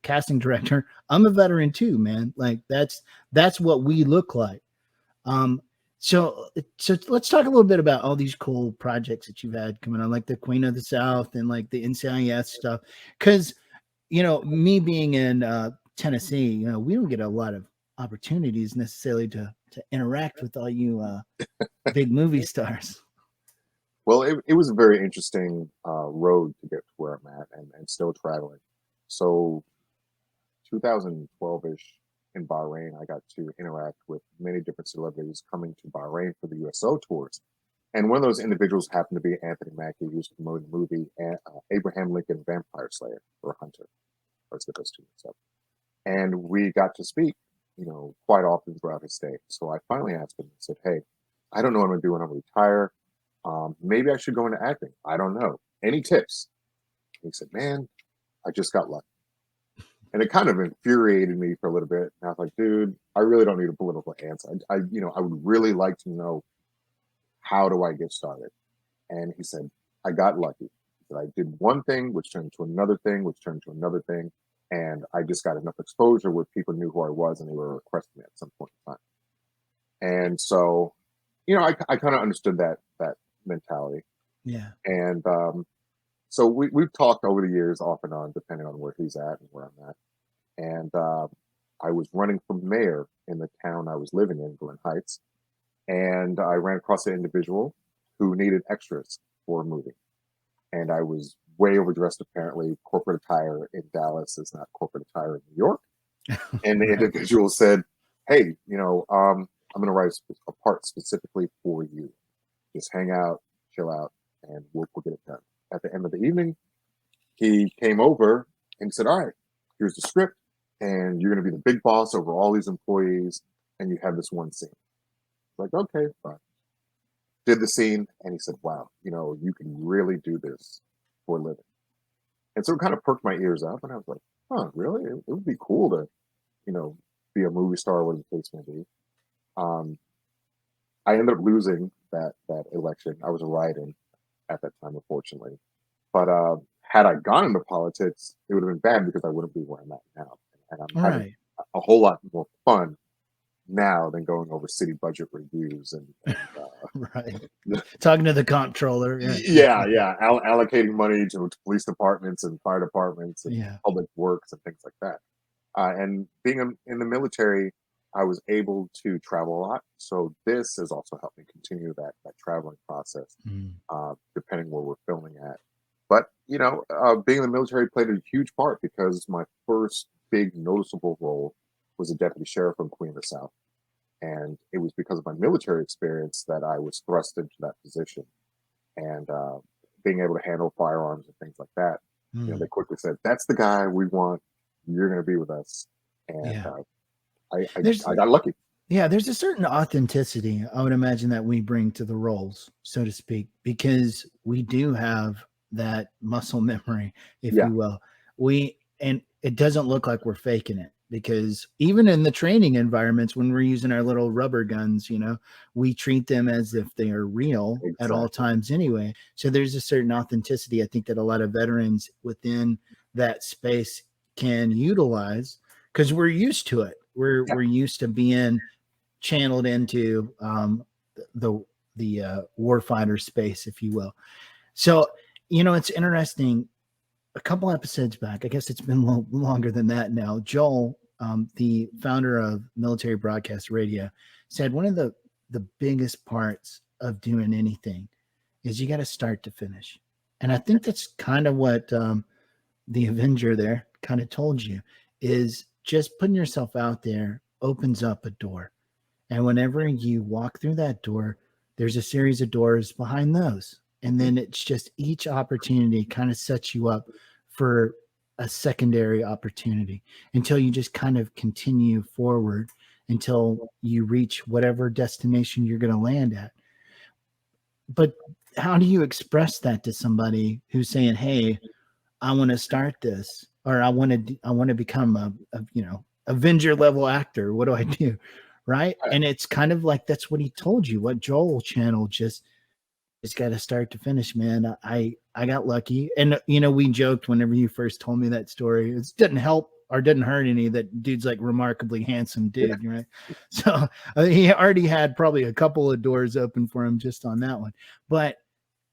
casting director, I'm a veteran too, man. Like that's what we look like. So let's talk a little bit about all these cool projects that you've had coming on, like the Queen of the South and like the NCIS stuff. Because, you know, me being in Tennessee, you know, we don't get a lot of opportunities necessarily to interact with all you big movie stars. Well, it was a very interesting road to get to where I'm at and still traveling. So 2012-ish in Bahrain, I got to interact with many different celebrities coming to Bahrain for the USO tours. And one of those individuals happened to be Anthony Mackie, who's promoting the movie Abraham Lincoln Vampire Slayer or Hunter. Let's get those two mixed up. And we got to speak, you know, quite often throughout his stay. So I finally asked him and said, hey, I don't know what I'm going to do when I retire. Maybe I should go into acting. I don't know. Any tips? He said, man, I just got lucky. And it kind of infuriated me for a little bit. And I was like, dude, I really don't need a political answer. I would really like to know, how do I get started? And he said, I got lucky. He said, I did one thing, which turned into another thing, which turned into another thing. And I just got enough exposure where people knew who I was and they were requesting me at some point in time. And so, you know, I kind of understood that mentality. Yeah. And so we've talked over the years off and on, depending on where he's at and where I'm at. And I was running for mayor in the town I was living in, Glen Heights. And I ran across an individual who needed extras for a movie. And I was way overdressed, apparently. Corporate attire in Dallas is not corporate attire in New York. And the individual said, hey, you know, I'm going to write a part specifically for you. Just hang out, chill out, and we'll get it done. At the end of the evening, he came over and said, all right, here's the script, and you're going to be the big boss over all these employees, and you have this one scene. Like, okay, fine. Did the scene, and he said, wow, you know, you can really do this for a living. And so it kind of perked my ears up, and I was like, huh, really? It would be cool to, you know, be a movie star, whatever the case may be. I ended up losing that election. I was a write-in at that time, unfortunately. But had I gone into politics, it would have been bad because I wouldn't be where I'm at now. And I'm having a whole lot more fun now than going over city budget reviews and right. Talking to the comptroller. Yeah. Allocating money to police departments and fire departments and public works and things like that. And being in the military, I was able to travel a lot. So this has also helped me continue that traveling process, depending where we're filming at. But, you know, being in the military played a huge part because my first big noticeable role was a deputy sheriff from Queen of the South. And it was because of my military experience that I was thrust into that position. And being able to handle firearms and things like that, you know, they quickly said, that's the guy we want. You're going to be with us. And I got lucky. Yeah, there's a certain authenticity, I would imagine, that we bring to the roles, so to speak, because we do have that muscle memory, if you will. And it doesn't look like we're faking it, because even in the training environments, when we're using our little rubber guns, you know, we treat them as if they are real at all times anyway. So there's a certain authenticity, I think, that a lot of veterans within that space can utilize because we're used to it. We're used to being channeled into the warfighter space, if you will. So, you know, it's interesting. A couple episodes back, I guess it's been longer than that now, Joel, the founder of Military Broadcast Radio, said one of the biggest parts of doing anything is you got to start to finish. And I think that's kind of what the Avenger there kind of told you, is just putting yourself out there opens up a door. And whenever you walk through that door, there's a series of doors behind those. And then it's just each opportunity kind of sets you up for a secondary opportunity until you just kind of continue forward until you reach whatever destination you're going to land at. But how do you express that to somebody who's saying, "Hey, I want to start this, or I want to become a Avenger level actor. What do I do?" Right? And it's kind of like that's what he told you. What Joel channeled, just got to start to finish, man. I got lucky, and we joked whenever you first told me that story. It didn't help or didn't hurt any. That dude's like remarkably handsome dude, right? So he already had probably a couple of doors open for him just on that one. But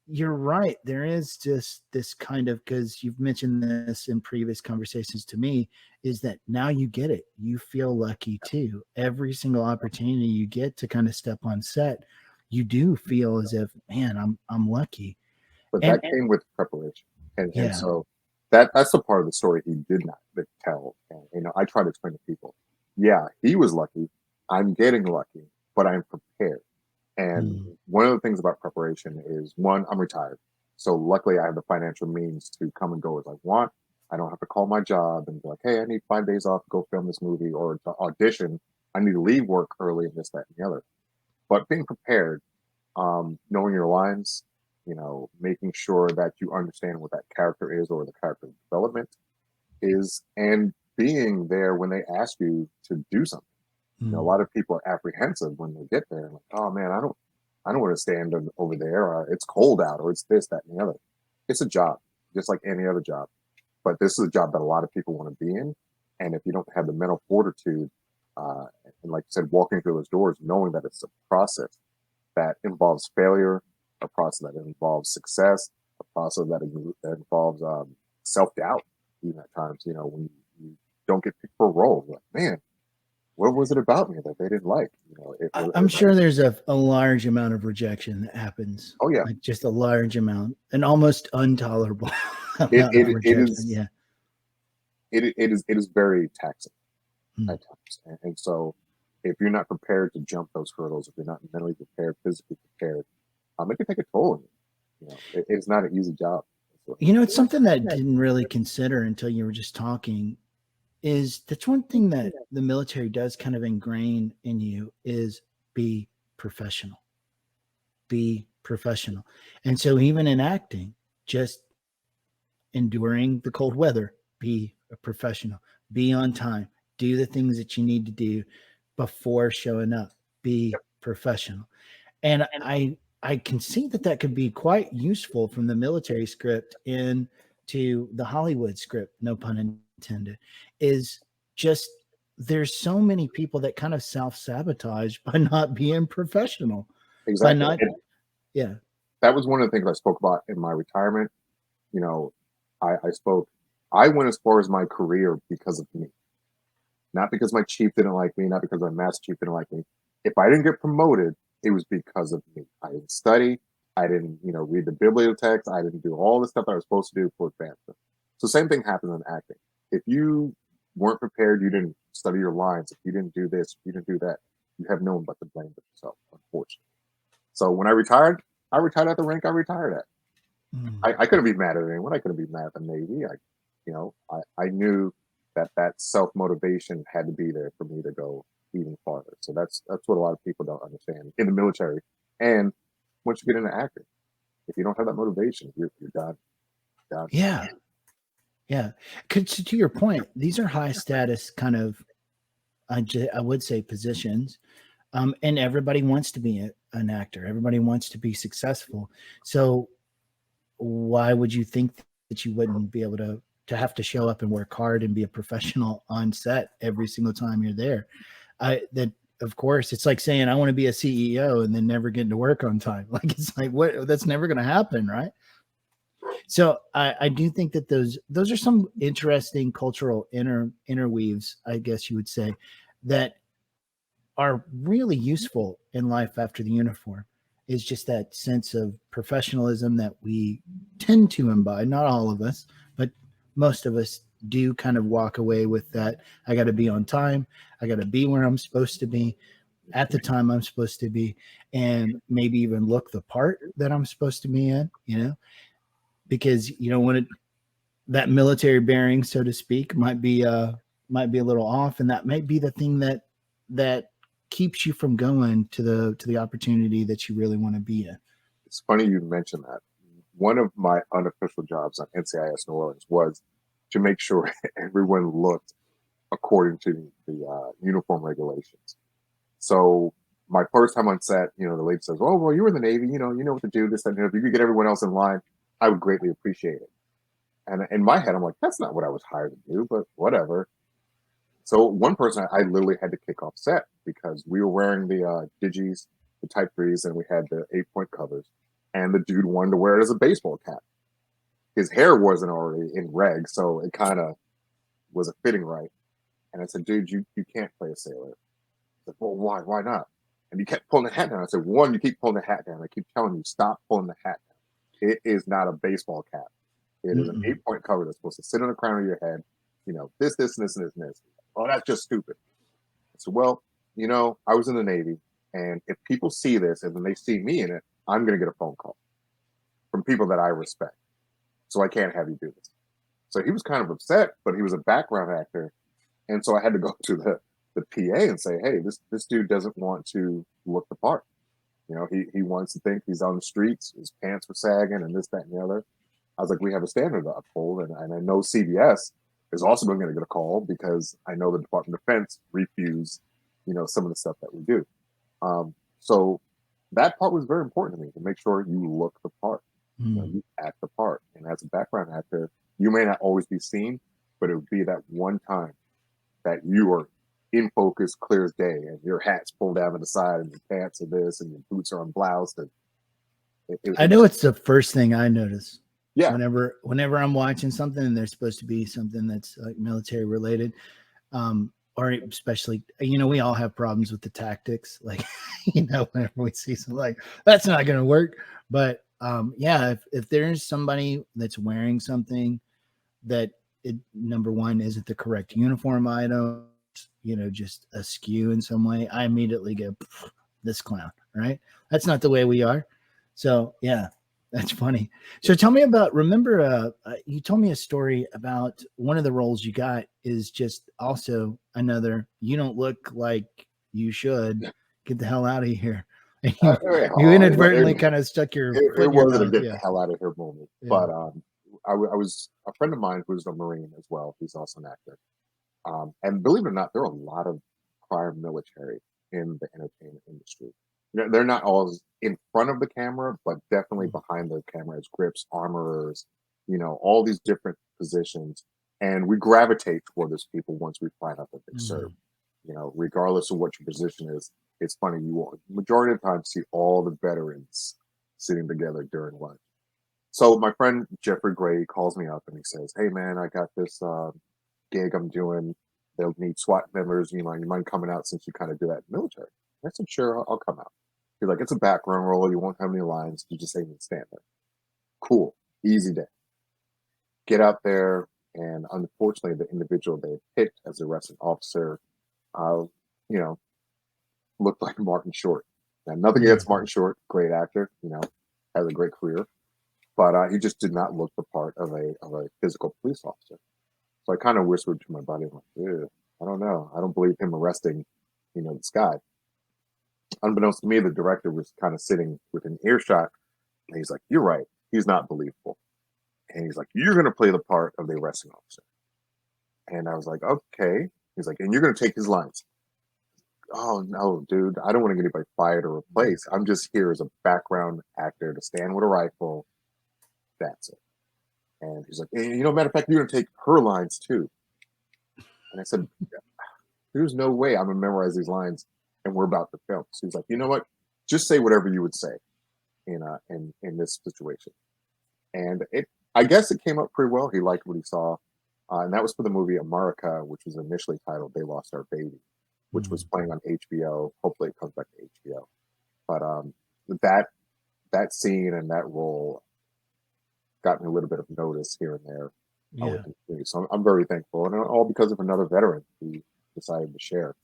you're right. There is just this kind of, because you've mentioned this in previous conversations to me, is that now you get it. You feel lucky too. Every single opportunity you get to kind of step on set, you do feel as if, man, I'm lucky. But that came with preparation, and so that's the part of the story he did not tell. And I try to explain to people, yeah, he was lucky. I'm getting lucky, but I'm prepared. And one of the things about preparation is, one, I'm retired. So luckily I have the financial means to come and go as I want. I don't have to call my job and be like, hey, I need 5 days off to go film this movie, or to audition. I need to leave work early and this, that, and the other. But being prepared, knowing your lines, making sure that you understand what that character is or the character development is, and being there when they ask you to do something. A lot of people are apprehensive when they get there. Like, oh man, I don't want to stand over there. Or it's cold out, or it's this, that, and the other. It's a job, just like any other job. But this is a job that a lot of people want to be in. And if you don't have the mental fortitude, and like you said, walking through those doors, knowing that it's a process that involves failure, a process that involves success, a process that involves self-doubt, even at times, when you don't get picked for a role, like, man, what was it about me that they didn't like? I'm sure there's a large amount of rejection that happens. Oh yeah, like just a large amount, an almost intolerable amount it of rejection. It is very taxing at times, and so if you're not prepared to jump those hurdles, if you're not mentally prepared, physically prepared, it can take a toll on you. It's not an easy job. It's something that I didn't really consider until you were just talking. That's one thing that the military does kind of ingrain in you, is be professional. Be professional. And so even in acting, just enduring the cold weather, be a professional, be on time, do the things that you need to do before showing up, be professional. And I can see that could be quite useful from the military script into the Hollywood script, no pun intended, is just there's so many people that kind of self-sabotage by not being professional. Exactly. Yeah. That was one of the things I spoke about in my retirement. I went as far as my career because of me. Not because my chief didn't like me, not because my master chief didn't like me. If I didn't get promoted, it was because of me. I didn't study. I didn't, read the bibliotext. I didn't do all the stuff that I was supposed to do for advancement. So same thing happens in acting. If you weren't prepared, you didn't study your lines, if you didn't do this, if you didn't do that, you have no one but to blame but yourself, unfortunately. So when I retired at the rank I retired at. I couldn't be mad at anyone. I couldn't be mad at the Navy. I knew that self-motivation had to be there for me to go even farther. So that's what a lot of people don't understand in the military. And once you get into acting, if you don't have that motivation, you're done. Yeah. Yeah. Because to your point, these are high status kind of, I would say, positions. And everybody wants to be an actor. Everybody wants to be successful. So why would you think that you wouldn't be able to have to show up and work hard and be a professional on set every single time you're there? That of course, it's like saying I want to be a CEO and then never getting to work on time. Like, it's like, what? That's never going to happen, right? So I do think that those are some interesting cultural interweaves, I guess you would say, that are really useful in life after the uniform. Is just that sense of professionalism that we tend to imbibe. Not all of us, but most of us do kind of walk away with that. I got to be on time. I got to be where I'm supposed to be at the time I'm supposed to be, and maybe even look the part that I'm supposed to be in, because when that military bearing, so to speak, might be a little off, and that might be the thing that that keeps you from going to the opportunity that you really want to be in? It's funny you mentioned that. One of my unofficial jobs on NCIS New Orleans was to make sure everyone looked according to the uniform regulations. So my first time on set, the lady says, "Oh, well, you were in the Navy, you know what to do, this, that, and if you could get everyone else in line, I would greatly appreciate it." And in my head, I'm like, that's not what I was hired to do, but whatever. So one person, I literally had to kick off set because we were wearing the digis, the Type 3s, and we had the 8-point covers. And the dude wanted to wear it as a baseball cap. His hair wasn't already in reg, so it kind of wasn't fitting right. And I said, "Dude, you can't play a sailor." He said, "Well, why? Why not?" And he kept pulling the hat down. I said, "One, you keep pulling the hat down. I keep telling you, stop pulling the hat down. It is not a baseball cap. It is an 8-point cover that's supposed to sit on the crown of your head. This, and this, and this, and this." "Oh, that's just stupid." I said, "Well, I was in the Navy, and if people see this and then they see me in it, I'm going to get a phone call from people that I respect. So I can't have you do this." So he was kind of upset, but he was a background actor. And so I had to go to the PA and say, "Hey, this dude doesn't want to look the part. He wants to think he's on the streets, his pants were sagging and this, that, and the other." I was like, "We have a standard to uphold." And I know CBS is also going to get a call because I know the Department of Defense refuse, some of the stuff that we do. So that part was very important to me, to make sure you look the part, you act the part. And as a background actor, you may not always be seen, but it would be that one time that you are in focus, clear as day, and your hat's pulled down to the side, and your pants are this, and your boots are unbloused. And I know it's the first thing I notice. Yeah. Whenever I'm watching something and there's supposed to be something that's like military related, or especially, we all have problems with the tactics. Like, whenever we see something like that's not going to work. But if there's somebody that's wearing something that number one isn't the correct uniform item, just askew in some way, I immediately go, "This clown," right? That's not the way we are. So yeah, that's funny. So tell me about, remember, you told me a story about one of the roles you got is just also another, "You don't look like you should. Get the hell out of here." You inadvertently kind of stuck your foot in your wasn't mouth. a get the hell out of here moment. Yeah. But I was a friend of mine who's a Marine as well. He's also an actor. And believe it or not, there are a lot of prior military in the entertainment industry. They're not always in front of the camera, but definitely behind the camera as grips, armorers, all these different positions. And we gravitate toward those people once we find out that they serve. Regardless of what your position is, it's funny, you will majority of the time see all the veterans sitting together during lunch. So my friend Jeffrey Gray calls me up and he says, "Hey man, I got this gig I'm doing. They'll need SWAT members. You mind coming out since you kind of do that in the military?" I said, "Sure, I'll come out." He's like, "It's a background role. You won't have any lines. You just ain't stand there." Cool. Easy day. Get out there. And unfortunately, the individual they picked as the arresting officer, looked like Martin Short. Now, nothing against Martin Short, great actor, has a great career, but he just did not look the part of a physical police officer. So I kind of whispered to my buddy, I'm like, I don't know. I don't believe him arresting, this guy. Unbeknownst to me, the director was kind of sitting within earshot, and he's like, "You're right. He's not believable." And he's like, "You're going to play the part of the arresting officer." And I was like, "Okay." He's like, "And you're going to take his lines." "Oh, no, dude. I don't want to get anybody fired or replaced. I'm just here as a background actor to stand with a rifle. That's it." And he's like, "Matter of fact, you're going to take her lines too." And I said, "There's no way I'm going to memorize these lines and we're about to film." So he's like, "You know what? Just say whatever you would say in this situation." And I guess it came up pretty well. He liked what he saw. And that was for the movie America, which was initially titled "They Lost Our Baby," which was playing on HBO. Hopefully it comes back to HBO. But that scene and that role got me a little bit of notice here and there. Yeah. So I'm very thankful. And all because of another veteran who decided to share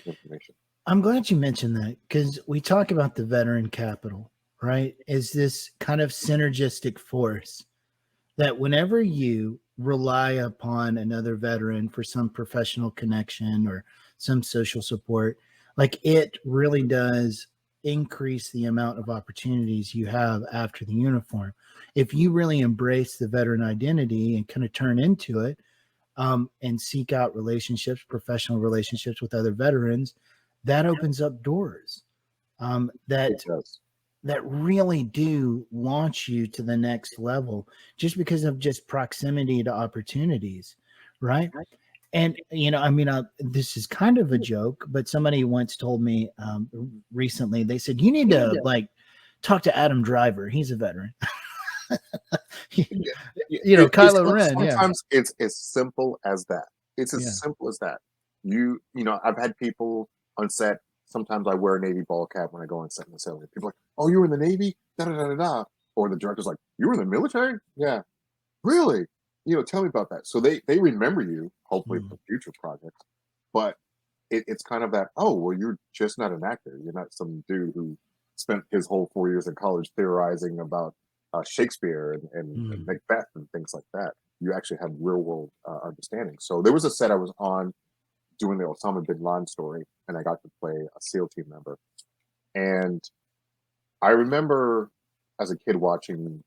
information. I'm glad you mentioned that, because we talk about the veteran capital, right? Is this kind of synergistic force that whenever you rely upon another veteran for some professional connection or some social support, Like it really does increase the amount of opportunities you have after the uniform. If you really embrace the veteran identity and kind of turn into it, and seek out relationships, professional relationships with other veterans, that opens up doors It that does. really do launch you to the next level just because of just proximity to opportunities, right? And I mean, this is kind of a joke, but somebody once told me recently. They said you need to like talk to Adam Driver. He's a veteran. Kylo Ren. Yeah, Sometimes it's as simple as that. It's as yeah. simple as that. I've had people on set. Sometimes I wear a Navy ball cap when I go on set in the ceiling. People are like, "Oh, you were in the Navy?" Da da da da da. Or the director's like, "You were in the military?" Yeah, really. Tell me about that. So they remember you, hopefully Mm. for future projects. But it's kind of that. Oh, well, you're just not an actor. You're not some dude who spent his whole 4 years in college theorizing about Shakespeare and Mm. Macbeth and things like that. You actually have real world understanding. So there was a set I was on doing the Osama bin Laden story, and I got to play a SEAL team member. And I remember as a kid watching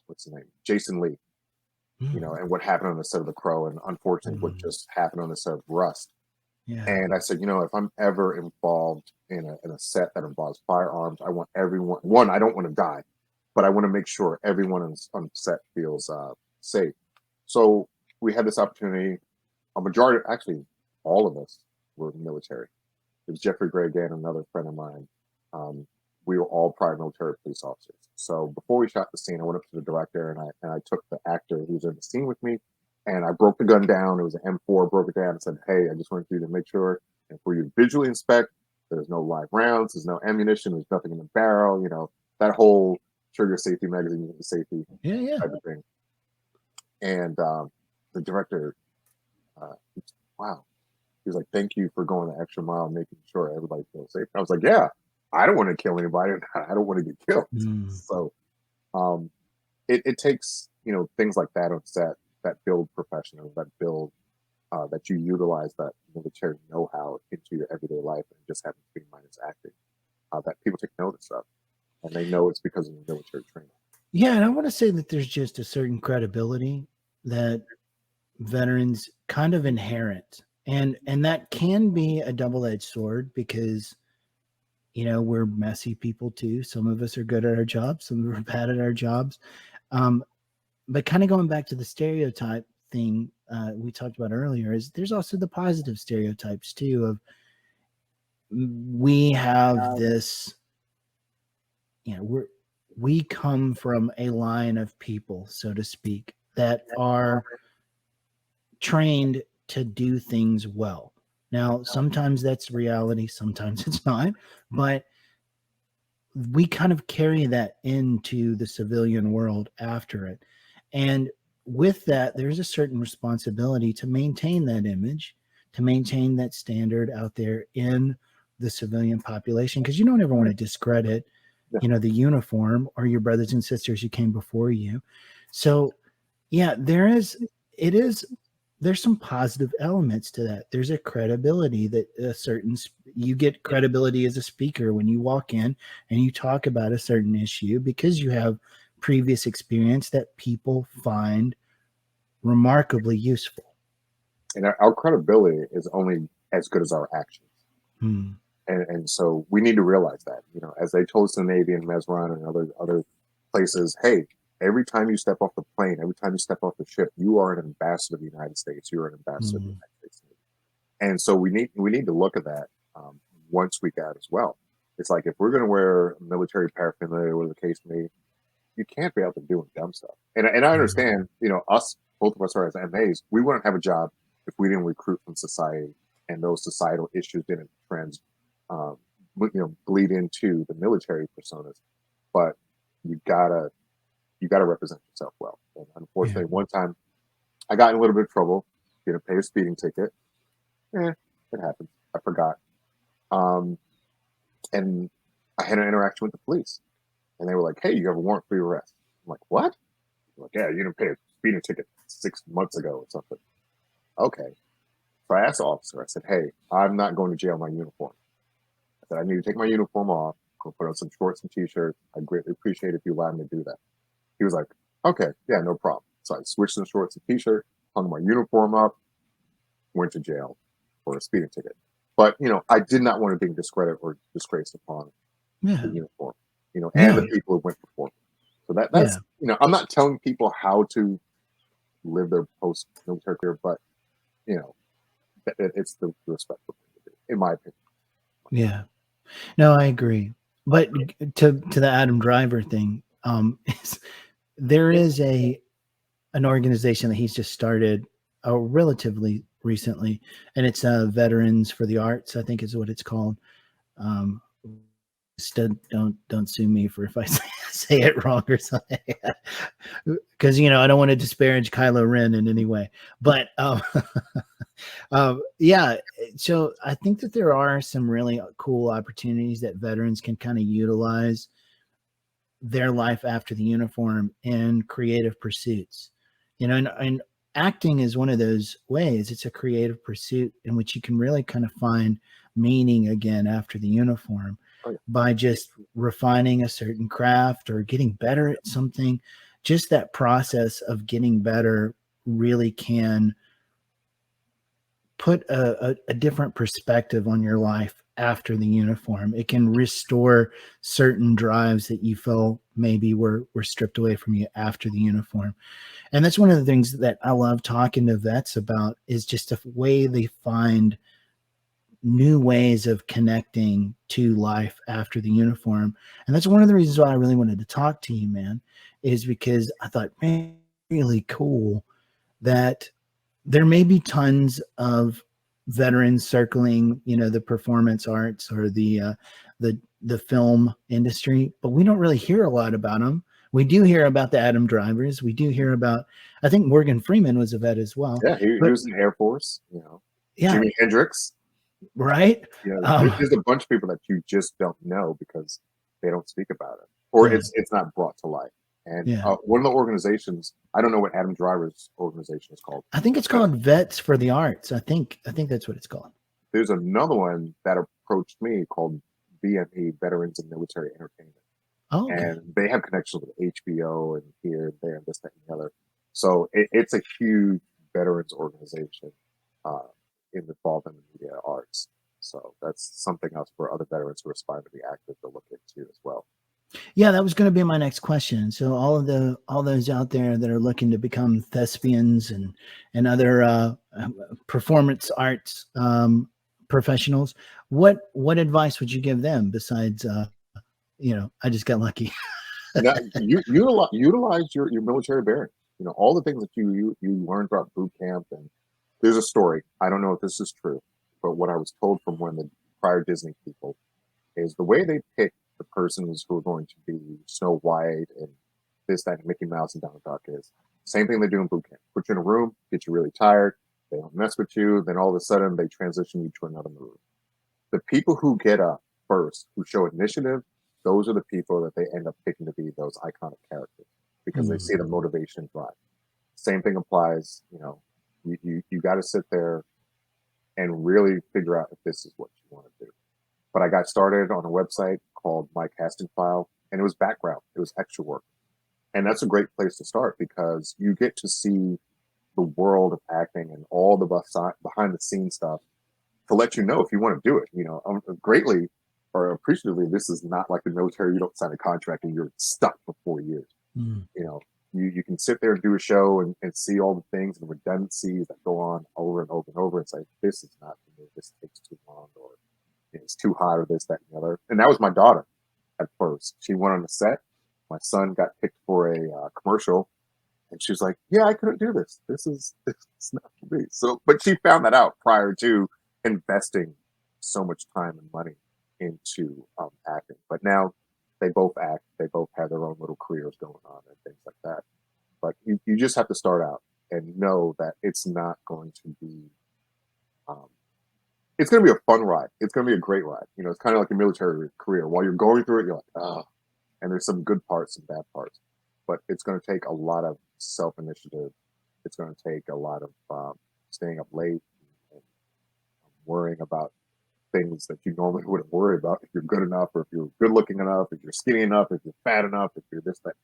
what's his name, Jason Lee, Mm. and what happened on the set of The Crow, and unfortunately what Mm. just happened on the set of Rust. Yeah. And I said, if I'm ever involved in a set that involves firearms, I want everyone. One, I don't want to die, but I want to make sure everyone on set feels safe. So we had this opportunity. A majority, actually, all of us were military. It was Jeffrey Gray again, another friend of mine. Um, we were all prior military police officers. So before we shot the scene, I went up to the director and I took the actor who was in the scene with me, and I broke the gun down. It was an M4. Broke it down and said, "Hey, I just wanted you to make sure, and for you to visually inspect, there's no live rounds, there's no ammunition, there's nothing in the barrel. That whole trigger safety magazine safety Yeah. Yeah. type of thing." And the director, uh, wow, he was like, "Thank you for going the extra mile, making sure everybody feels safe." I was like, "Yeah, I don't want to kill anybody. I don't want to get killed." Mm. So um, it takes things like that on set that build professionals, that build that you utilize that military know-how into your everyday life, and just having to be minus acting that people take notice of, and they know it's because of the military training. Yeah, and I want to say that there's just a certain credibility that veterans kind of inherit. And that can be a double-edged sword because we're messy people too. Some of us are good at our jobs, some of us are bad at our jobs. But kind of going back to the stereotype thing we talked about earlier, is there's also the positive stereotypes too of we have this, we come from a line of people, so to speak, that are trained to do things well. Now, sometimes that's reality, sometimes it's not, but we kind of carry that into the civilian world after it. And with that, there's a certain responsibility to maintain that image, to maintain that standard out there in the civilian population, because you don't ever want to discredit, Yeah. the uniform or your brothers and sisters who came before you. So, yeah, there's some positive elements to that. There's a credibility that you get credibility as a speaker when you walk in and you talk about a certain issue because you have previous experience that people find remarkably useful. And our credibility is only as good as our actions. Hmm. And so we need to realize that, as they told us in the Navy and Mesron and other places, hey, every time you step off the plane, every time you step off the ship, you are an ambassador of the United States. You're an ambassador of the Hmm. United States Navy. And so we need to look at that once we get as well. It's like if we're going to wear military paraphernalia, whatever the case may be, you can't be out there doing dumb stuff. And I understand, both of us are as MAs, we wouldn't have a job if we didn't recruit from society and those societal issues didn't um, bleed into the military personas. But you gotta represent yourself well. And Yeah. unfortunately, one time I got in a little bit of trouble, didn't pay a speeding ticket. It happens. I forgot. Um, and I had an interaction with the police, and they were like, "Hey, you have a warrant for your arrest." I'm like, "What?" They're like, "Yeah, you didn't pay a speeding ticket 6 months ago or something." Okay. So I asked the officer, I said, hey, I'm not going to jail in my uniform. I said, I need to take my uniform off, go put on some shorts and t-shirts. I greatly appreciate if you allow me to do that. He was like, okay, yeah, no problem. So I switched the shorts and t-shirt, hung my uniform up, went to jail for a speeding ticket. But, I did not want to be discredited or disgraced upon Yeah. the uniform, and No. the people who went before me. So that's, Yeah. I'm not telling people how to live their post-military career, but, it's the respectful thing to do, in my opinion. Yeah. No, I agree. But to the Adam Driver thing, there is an organization that he's just started relatively recently, and it's Veterans for the Arts, I think is what it's called. Um, Still, don't sue me for if I say it wrong or something, because I don't want to disparage Kylo Ren in any way. But yeah, so I think that there are some really cool opportunities that veterans can kind of utilize their life after the uniform in creative pursuits. And acting is one of those ways. It's a creative pursuit in which you can really kind of find meaning again after the uniform by just refining a certain craft or getting better at something. Just that process of getting better really can put a different perspective on your life after the uniform. It can restore certain drives that you felt maybe were stripped away from you after the uniform. And that's one of the things that I love talking to vets about, is just the way they find new ways of connecting to life after the uniform. And that's one of the reasons why I really wanted to talk to you, man, is because I thought, man, really cool that there may be tons of veterans circling, the performance arts or the film industry, but we don't really hear a lot about them. We do hear about the Adam Drivers. We do hear about, I think Morgan Freeman was a vet as well. Yeah, he was in the Air Force, Yeah. Jimi Hendrix. Right. There's a bunch of people that you just don't know because they don't speak about it, or it's not brought to light. And one of the organizations, I don't know what Adam Driver's organization is called. I think it's called Vets for the Arts. I think that's what it's called. There's another one that approached me called VME, Veterans in Military Entertainment. Oh, okay. And they have connections with HBO and here and there and this, that, and the other. So it's a huge veterans organization involved in the media arts. So that's something else for other veterans who aspire to be active to look into as well. Yeah, that was going to be my next question. So all those out there that are looking to become thespians and other performance arts professionals, what advice would you give them besides I just got lucky? Now, you utilize your military bearing. All the things that you learned throughout boot camp. And there's a story. I don't know if this is true, but what I was told from one of the prior Disney people is the way they pick the persons who are going to be Snow White and this, that, and Mickey Mouse and Donald Duck is same thing they do in boot camp. Put you in a room, get you really tired. They don't mess with you. Then all of a sudden they transition you to another room. The people who get up first, who show initiative, those are the people that they end up picking to be those iconic characters because they see the motivation drive. Same thing applies. You got to sit there and really figure out if this is what you want to do. But I got started on a website called My Casting File, and it was background. It was extra work. And that's a great place to start because you get to see the world of acting and all the behind the scenes stuff to let you know if you want to do it. Greatly or appreciatively, this is not like the military. You don't sign a contract and you're stuck for 4 years. You can sit there and do a show and see all the things and redundancies that go on over and over and over and say, this is not for me. This takes too long, or it's too hot, or this, that, and the other. And that was my daughter at first. She went on the set. My son got picked for a commercial, and she was like, yeah, I couldn't do this. This is not for me. So, but she found that out prior to investing so much time and money into acting. But now they both act. They both have their own little careers going on and things like that. But you just have to start out and know that it's not going to be it's going to be a fun ride. It's going to be a great ride. It's kind of like a military career. While you're going through it, you're like, oh, and there's some good parts and bad parts. But it's going to take a lot of self-initiative. It's going to take a lot of staying up late and worrying about things that you normally wouldn't worry about if you're good enough, or if you're good looking enough, if you're skinny enough, if you're fat enough, if you're this, that,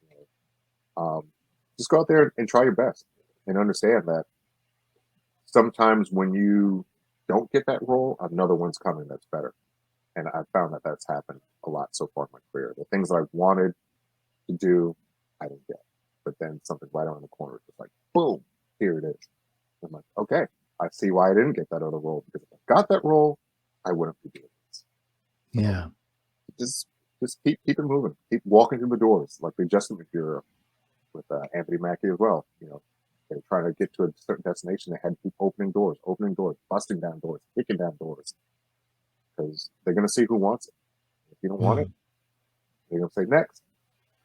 just go out there and try your best, and understand that sometimes when you don't get that role, another one's coming that's better. And I've found that that's happened a lot so far in my career. The things that I wanted to do, I didn't get. But then something right around the corner, just like, boom, here it is. I'm like, okay, I see why I didn't get that other role, because if I got that role, I wouldn't be doing this. Yeah. Just keep it moving. Keep walking through the doors, like the adjustment bureau with Anthony Mackie as well. You know, they're trying to get to a certain destination. They had to keep opening doors, busting down doors, kicking down doors, because they're going to see who wants it. If you don't want it, they're going to say next.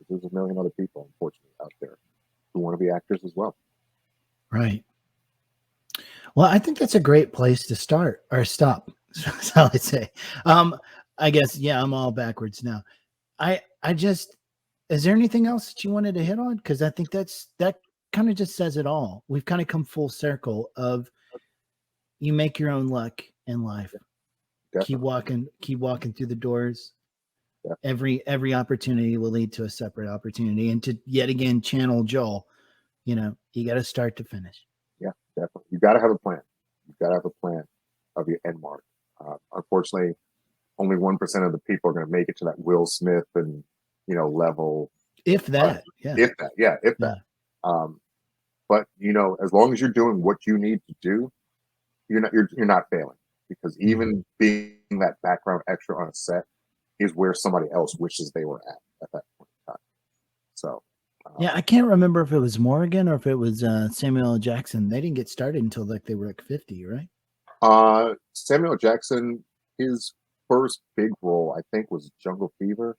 There's a million other people, unfortunately, out there who want to be actors as well. Right. Well, I think that's a great place to start or stop. That's how I say. I guess, yeah, I'm all backwards now. I just, is there anything else that you wanted to hit on? Because I think that kind of just says it all. We've kind of come full circle of you make your own luck in life. Definitely. Keep walking through the doors. Yeah. Every opportunity will lead to a separate opportunity. And to yet again channel Joel, you know, you got to start to finish. Yeah, definitely. You got to have a plan. You got to have a plan of your end mark. Unfortunately, only 1% of the people are going to make it to that Will Smith and, you know, level. If that, if that. But you know, as long as you're doing what you need to do, you're not failing, because even being that background extra on a set is where somebody else wishes they were at that point in time. So. Yeah, I can't remember if it was Morgan or if it was Samuel L. Jackson. They didn't get started until like they were like 50, right? Samuel Jackson, his first big role, I think, was Jungle Fever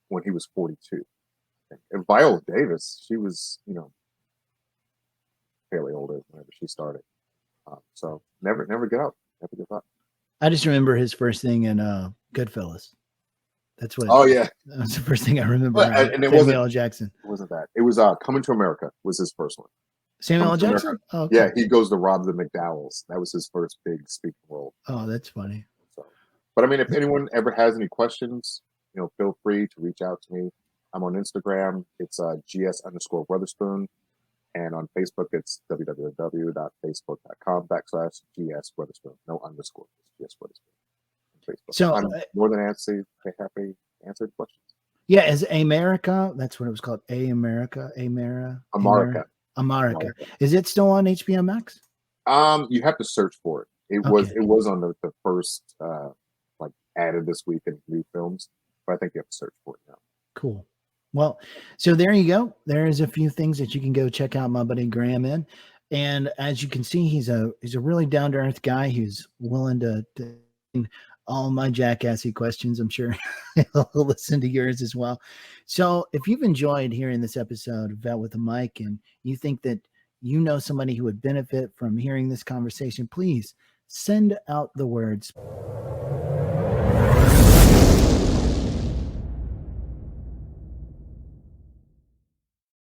when he was 42. And Viola Davis, she was, you know, fairly older whenever she started. So never give up. Never give up. I just remember his first thing in Goodfellas. That's what. Oh yeah, that was the first thing I remember. And it Samuel L. Jackson. It wasn't that. It was Coming to America was his first one. Samuel L. Jackson. Oh, okay. Yeah, he goes to rob the McDowells. That was his first big speaking role. Oh, that's funny. So, but I mean, if anyone ever has any questions, you know, feel free to reach out to me. I'm on Instagram. It's GS_Weatherspoon. And on Facebook, it's www.facebook.com/GS Weatherspoon. No underscore. It's GS Weatherspoon. Facebook. So I'm more than happy to answer questions. Yeah, is America? That's what it was called. America. Is it still on HBO Max? You have to search for it. It was on the first like added this week in new films, but I think you have to search for it now. Cool. Well, so there you go. There's a few things that you can go check out my buddy Graham in. And as you can see, he's a really down-to-earth guy who's willing to all my jackassy questions. I'm sure he'll listen to yours as well. So if you've enjoyed hearing this episode of Vet with a Mic and you think that you know somebody who would benefit from hearing this conversation, please send out the words